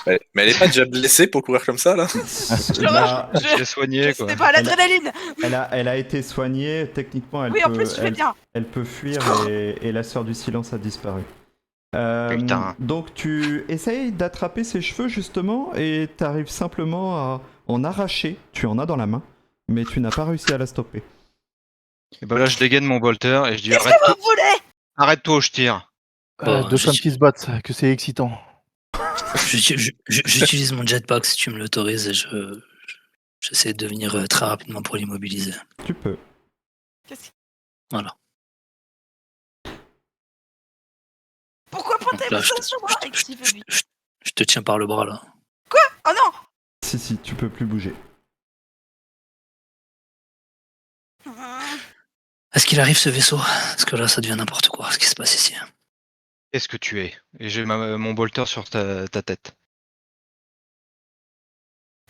Speaker 8: Mais elle est pas déjà blessée pour courir comme ça là?
Speaker 9: Je l'ai soignée quoi.
Speaker 2: C'était pas l'adrénaline.
Speaker 1: Elle a été soignée, techniquement elle,
Speaker 2: oui, en plus, je vais bien.
Speaker 1: Elle peut fuir et la Sœur du Silence a disparu.
Speaker 9: Putain.
Speaker 1: Donc tu essayes d'attraper ses cheveux justement et t'arrives simplement à en arracher. Tu en as dans la main, mais tu n'as pas réussi à la stopper.
Speaker 9: Et ben là je dégaine mon bolter et je dis
Speaker 2: Qu'est-ce que vous voulez?
Speaker 9: Arrête-toi ou je tire.
Speaker 3: Deux femmes qui se battent, que c'est excitant.
Speaker 6: J'utilise mon jetpack si tu me l'autorises et j'essaie de venir très rapidement pour l'immobiliser.
Speaker 1: Tu peux.
Speaker 6: Voilà.
Speaker 2: Pourquoi pointer
Speaker 6: là,
Speaker 2: vos mains sur moi?
Speaker 6: Je te tiens par le bras là.
Speaker 2: Quoi? Oh non!
Speaker 1: Si, tu peux plus bouger.
Speaker 6: Est-ce qu'il arrive ce vaisseau? Parce que là ça devient n'importe quoi ce qui se passe ici.
Speaker 9: Qu'est-ce que tu es? Et j'ai mon bolter sur ta tête.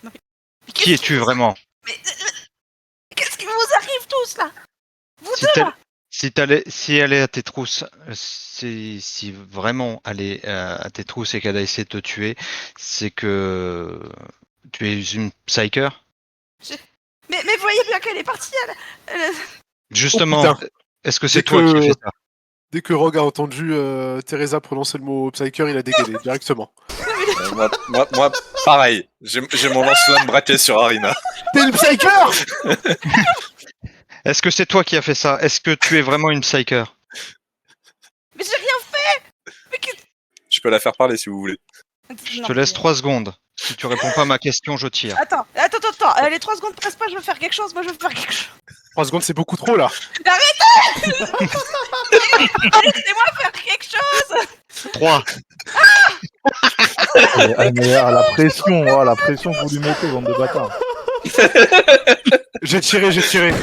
Speaker 2: Non, mais
Speaker 9: qui es-tu vraiment?
Speaker 2: Mais qu'est-ce qui vous arrive tous là? Vous
Speaker 9: si
Speaker 2: deux là?
Speaker 9: Si elle est à tes trousses, si vraiment elle est à tes trousses et qu'elle a essayé de te tuer, c'est que tu es une psyker.
Speaker 2: Mais voyez bien qu'elle est partie, elle...
Speaker 9: Justement, est-ce que c'est toi qui as fait ça?
Speaker 11: Dès que Rogue a entendu Teresa prononcer le mot psyker, il a dégainé directement.
Speaker 8: Moi, pareil. J'ai mon lance-flamme braqué sur Arina.
Speaker 3: T'es une psyker!
Speaker 9: Est-ce que c'est toi qui as fait ça? Est-ce que tu es vraiment une psyker?
Speaker 2: Mais j'ai rien fait!
Speaker 8: Je peux la faire parler si vous voulez.
Speaker 9: Je te laisse 3 secondes. Si tu réponds pas à ma question, je tire.
Speaker 2: Attends. Les 3 secondes passent pas, je veux faire quelque chose. Moi, je veux faire quelque chose.
Speaker 11: 3 secondes, c'est beaucoup trop, là.
Speaker 2: Arrêtez! Laissez-moi faire quelque chose!
Speaker 9: 3.
Speaker 3: La pression que vous lui mettez, bande de bâtards.
Speaker 11: J'ai tiré,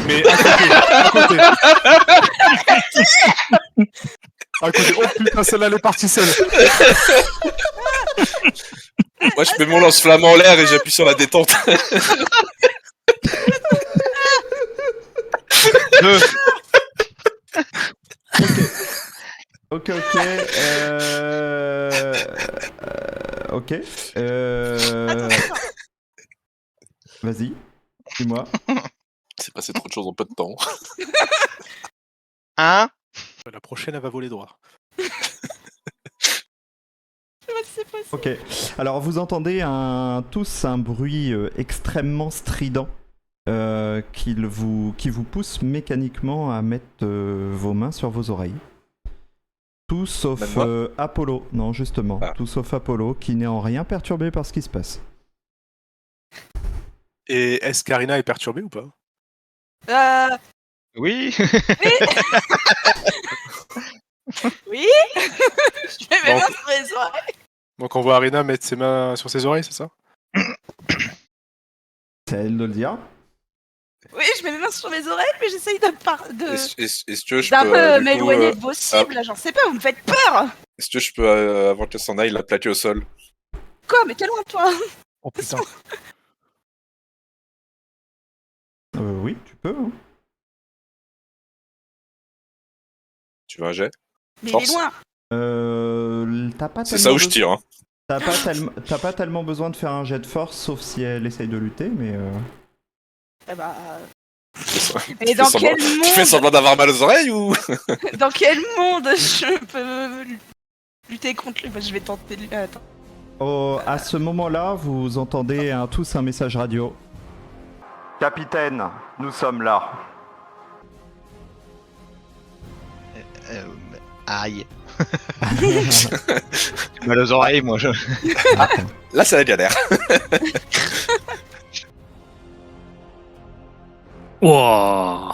Speaker 11: mais à côté. À côté. Oh putain, celle-là, elle est partie seule.
Speaker 8: Moi, je mets mon lance-flamme en l'air et j'appuie sur la détente.
Speaker 9: 2.
Speaker 1: Ok. Ok.
Speaker 2: Attends.
Speaker 1: Vas-y, dis-moi.
Speaker 8: C'est passé trop de choses en peu de temps.
Speaker 9: 1.
Speaker 7: prochaine, elle va voler droit.
Speaker 2: C'est possible.
Speaker 1: Ok. Alors vous entendez tous un bruit extrêmement strident qui vous pousse mécaniquement à mettre vos mains sur vos oreilles. Tout sauf
Speaker 8: Même moi
Speaker 1: Apollo. Non, justement.
Speaker 8: Ah.
Speaker 1: Tout sauf Apollo qui n'est en rien perturbé par ce qui se passe.
Speaker 7: Et est-ce qu'Arina est perturbée ou pas?
Speaker 9: Oui.
Speaker 2: Oui. Je mets mes
Speaker 7: Bon.
Speaker 2: mains sur les oreilles.
Speaker 7: Donc on voit Arina mettre ses mains sur ses oreilles, c'est ça?
Speaker 1: C'est à elle de le dire.
Speaker 2: Oui, je mets mes mains sur mes oreilles, mais j'essaye
Speaker 8: Est-ce que je
Speaker 2: d'un
Speaker 8: peux,
Speaker 2: peu
Speaker 8: du
Speaker 2: m'éloigner
Speaker 8: coup,
Speaker 2: de vos cibles, là, j'en sais pas, vous me faites peur.
Speaker 8: est-ce que je peux, avant qu'elle s'en aille, la plaquer au sol?
Speaker 2: Quoi, mais t'es loin, toi.
Speaker 11: Oh putain.
Speaker 1: Oui, tu peux. Hein.
Speaker 8: Tu veux un jet?
Speaker 2: Mais
Speaker 8: Force.
Speaker 2: il est loin.
Speaker 1: T'as pas
Speaker 8: C'est
Speaker 1: tellement
Speaker 8: ça où je tire, hein.
Speaker 1: T'as pas tellement besoin de faire un jet de force, sauf si elle essaye de lutter, mais...
Speaker 2: Eh bah...
Speaker 8: Tu
Speaker 2: Et dans
Speaker 8: fais
Speaker 2: quel
Speaker 8: semblant- Tu fais
Speaker 2: monde
Speaker 8: semblant d'avoir mal aux oreilles ou?
Speaker 2: Dans quel monde je peux lutter contre lui? Bah, je vais tenter de... Attends.
Speaker 1: Oh, à ce moment-là, vous entendez tous un message radio. Capitaine, nous sommes là.
Speaker 9: Aïe. Mal aux oreilles, moi.
Speaker 8: Là, c'est la galère.
Speaker 6: Wow.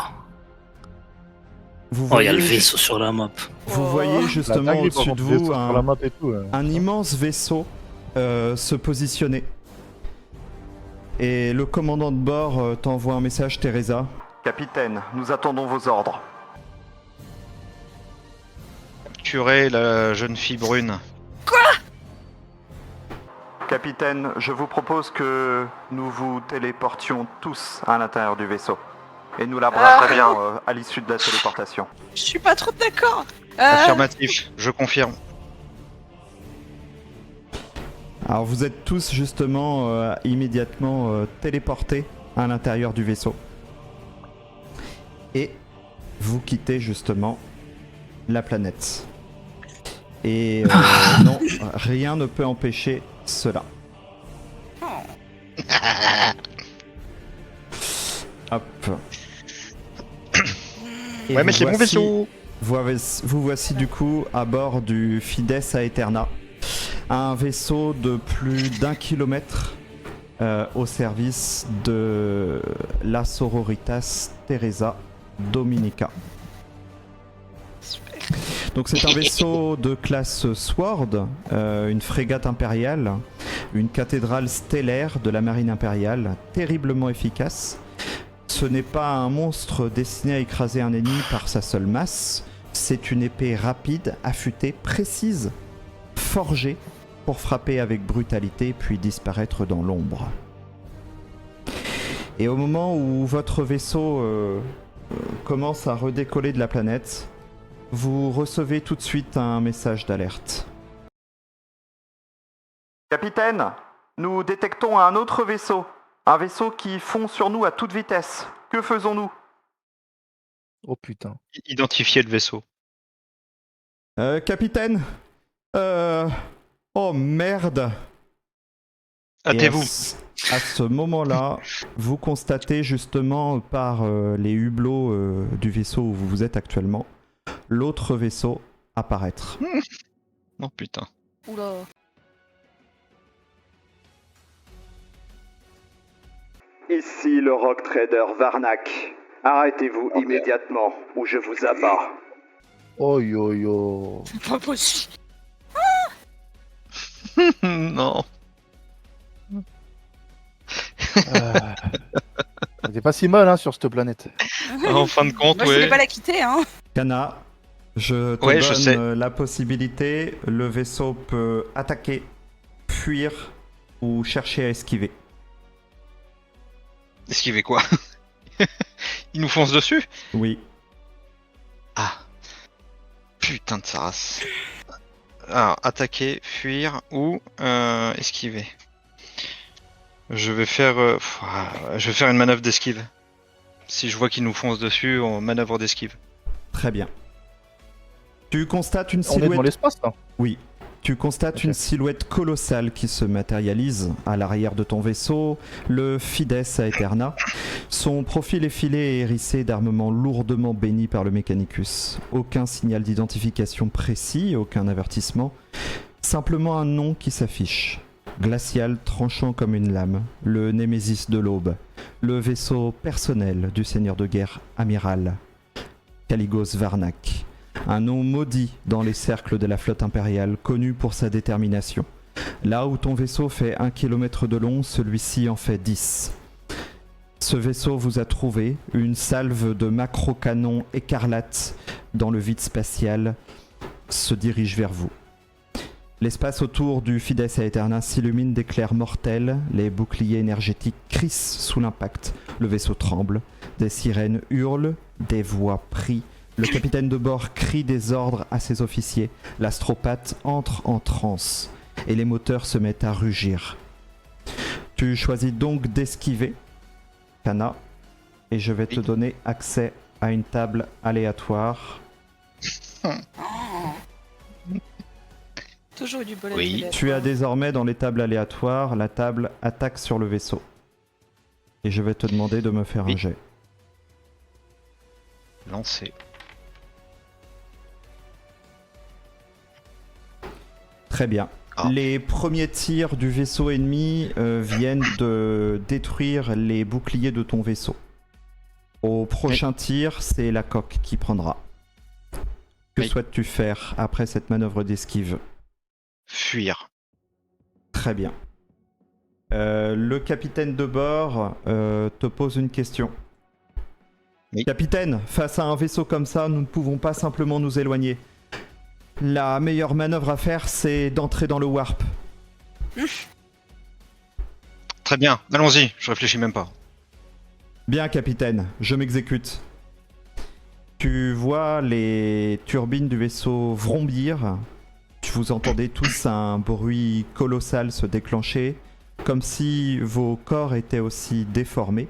Speaker 1: Vous
Speaker 6: Oh, il y a
Speaker 1: voyez,
Speaker 6: le vaisseau sur la map.
Speaker 1: vous voyez justement
Speaker 3: La dinguerie, par
Speaker 1: au-dessus de
Speaker 3: contre, vaisseau
Speaker 1: vous
Speaker 3: sur la map et tout,
Speaker 1: un immense vaisseau se positionner. Et le commandant de bord t'envoie un message, Teresa. Capitaine, nous attendons vos ordres.
Speaker 9: Capturer la jeune fille brune.
Speaker 1: Capitaine, je vous propose que nous vous téléportions tous à l'intérieur du vaisseau. Et nous la braquerions à l'issue de la téléportation.
Speaker 2: Je suis pas trop d'accord.
Speaker 9: Affirmatif, je confirme.
Speaker 1: Alors vous êtes tous justement immédiatement téléportés à l'intérieur du vaisseau. Et vous quittez justement la planète. Et non, rien ne peut empêcher cela. Hop. Et
Speaker 9: Ouais, mais
Speaker 1: vous
Speaker 9: c'est mon
Speaker 1: voici-
Speaker 9: vaisseau.
Speaker 1: Vous voici du coup à bord du Fides Aeterna, un vaisseau de plus d'1 kilomètre au service de la Sororitas Teresa Dominica. Donc c'est un vaisseau de classe Sword, une frégate impériale, une cathédrale stellaire de la marine impériale, terriblement efficace. Ce n'est pas un monstre destiné à écraser un ennemi par sa seule masse, c'est une épée rapide, affûtée, précise, forgée pour frapper avec brutalité puis disparaître dans l'ombre. Et au moment où votre vaisseau commence à redécoller de la planète, vous recevez tout de suite un message d'alerte. Capitaine, nous détectons un autre vaisseau. Un vaisseau qui fond sur nous à toute vitesse. Que faisons-nous?
Speaker 3: Oh putain.
Speaker 9: Identifier le vaisseau.
Speaker 1: Capitaine Oh merde.
Speaker 9: Hâtez-vous.
Speaker 1: À ce moment-là, vous constatez justement par les hublots du vaisseau où vous êtes actuellement, l'autre vaisseau apparaître.
Speaker 9: Oh putain.
Speaker 2: Oula.
Speaker 10: Ici le Rock Trader Varnak. Arrêtez-vous immédiatement ou je vous abats.
Speaker 3: Oh yo yo.
Speaker 2: C'est pas possible.
Speaker 9: Non.
Speaker 3: C'était pas si mal hein, sur cette planète.
Speaker 9: En fin de compte,
Speaker 2: Moi, je voulais pas la quitter, hein.
Speaker 1: Kana, je te
Speaker 9: Ouais, je
Speaker 1: donne
Speaker 9: sais.
Speaker 1: la possibilité. Le vaisseau peut attaquer, fuir ou chercher à esquiver.
Speaker 9: Esquiver quoi? Il nous fonce dessus?
Speaker 1: Oui.
Speaker 9: Ah. Putain de sa race. Alors, attaquer, fuir ou esquiver. Je vais faire une manœuvre d'esquive. Si je vois qu'il nous fonce dessus, on manœuvre d'esquive.
Speaker 1: Très bien. Tu constates une
Speaker 3: On est dans
Speaker 1: silhouette.
Speaker 3: l'espace là.
Speaker 1: Oui. Tu constates
Speaker 3: Ok.
Speaker 1: une silhouette colossale qui se matérialise à l'arrière de ton vaisseau, le Fides Aeterna. Son profil effilé et hérissé d'armements lourdement bénis par le Mechanicus. Aucun signal d'identification précis, aucun avertissement. Simplement un nom qui s'affiche. Glacial tranchant comme une lame, le Némésis de l'Aube. Le vaisseau personnel du seigneur de guerre amiral Caligos Varnak. Un nom maudit dans les cercles de la flotte impériale, connu pour sa détermination. Là où ton vaisseau fait 1 km de long, celui-ci en fait 10. Ce vaisseau vous a trouvé, une salve de macro-canons écarlates dans le vide spatial se dirige vers vous. L'espace autour du Fides Aeterna s'illumine d'éclairs mortels, les boucliers énergétiques crissent sous l'impact, le vaisseau tremble, des sirènes hurlent, des voix prient. Le capitaine de bord crie des ordres à ses officiers, l'astropathe entre en transe, et les moteurs se mettent à rugir. Tu choisis donc d'esquiver, Kana, et je vais te donner accès à une table aléatoire.
Speaker 2: Toujours eu du bol.
Speaker 9: Oui.
Speaker 1: Tu as désormais dans les tables aléatoires la table attaque sur le vaisseau. Et je vais te demander de me faire un jet.
Speaker 9: Lancé.
Speaker 1: Très bien.
Speaker 9: Ah.
Speaker 1: Les premiers tirs du vaisseau ennemi viennent de détruire les boucliers de ton vaisseau. Au prochain tir, c'est la coque qui prendra. Que souhaites-tu faire après cette manœuvre d'esquive?
Speaker 9: Fuir.
Speaker 1: Très bien. Le capitaine de bord te pose une question.
Speaker 9: Oui.
Speaker 1: Capitaine, face à un vaisseau comme ça, nous ne pouvons pas simplement nous éloigner. La meilleure manœuvre à faire, c'est d'entrer dans le warp.
Speaker 9: Très bien, allons-y, je réfléchis même pas.
Speaker 1: Bien, capitaine, je m'exécute. Tu vois les turbines du vaisseau vrombir. Vous entendez tous un bruit colossal se déclencher, comme si vos corps étaient aussi déformés.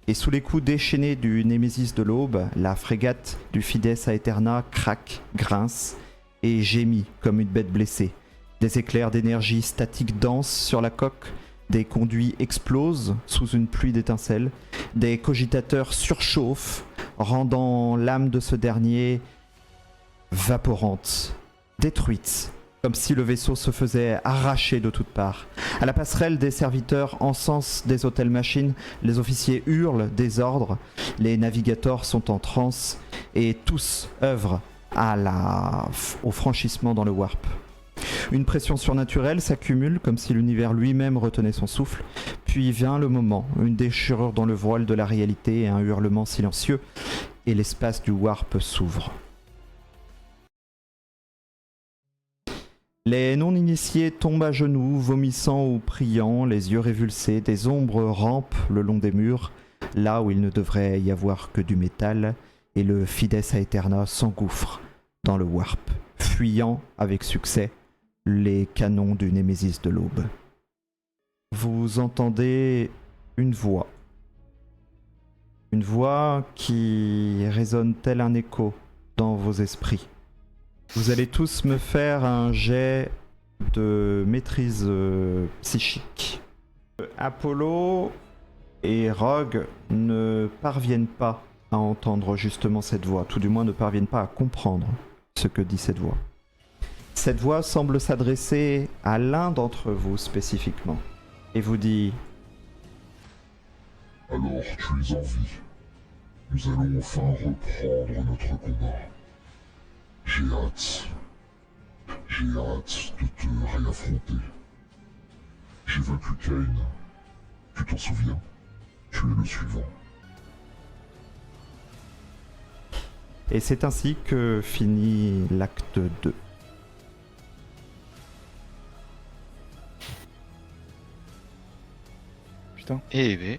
Speaker 1: Et sous les coups déchaînés du Némésis de l'Aube, la frégate du Fides Aeterna craque, grince et gémit comme une bête blessée. Des éclairs d'énergie statique dansent sur la coque, des conduits explosent sous une pluie d'étincelles, des cogitateurs surchauffent, rendant l'âme de ce dernier vaporante, détruite, comme si le vaisseau se faisait arracher de toutes parts. À la passerelle, des serviteurs encensent des hôtels machines, les officiers hurlent des ordres, les navigateurs sont en transe, et tous œuvrent au franchissement dans le warp. Une pression surnaturelle s'accumule comme si l'univers lui-même retenait son souffle, puis vient le moment, une déchirure dans le voile de la réalité et un hurlement silencieux, et l'espace du warp s'ouvre. Les non-initiés tombent à genoux, vomissant ou priant, les yeux révulsés, des ombres rampent le long des murs, là où il ne devrait y avoir que du métal, et le Fides Aeterna s'engouffre dans le warp, fuyant avec succès les canons du Némésis de l'Aube. Vous entendez une voix qui résonne tel un écho dans vos esprits. Vous allez tous me faire un jet de maîtrise psychique. Apollo et Rogue ne parviennent pas à entendre justement cette voix, tout du moins ne parviennent pas à comprendre ce que dit cette voix. Cette voix semble s'adresser à l'un d'entre vous spécifiquement et vous dit:
Speaker 4: Alors tu es en vie. Nous allons enfin reprendre notre combat. J'ai hâte de te réaffronter. J'ai vaincu Kane. Tu t'en souviens? Tu es le suivant.
Speaker 1: Et c'est ainsi que finit l'acte 2.
Speaker 3: Putain.
Speaker 9: Eh ben,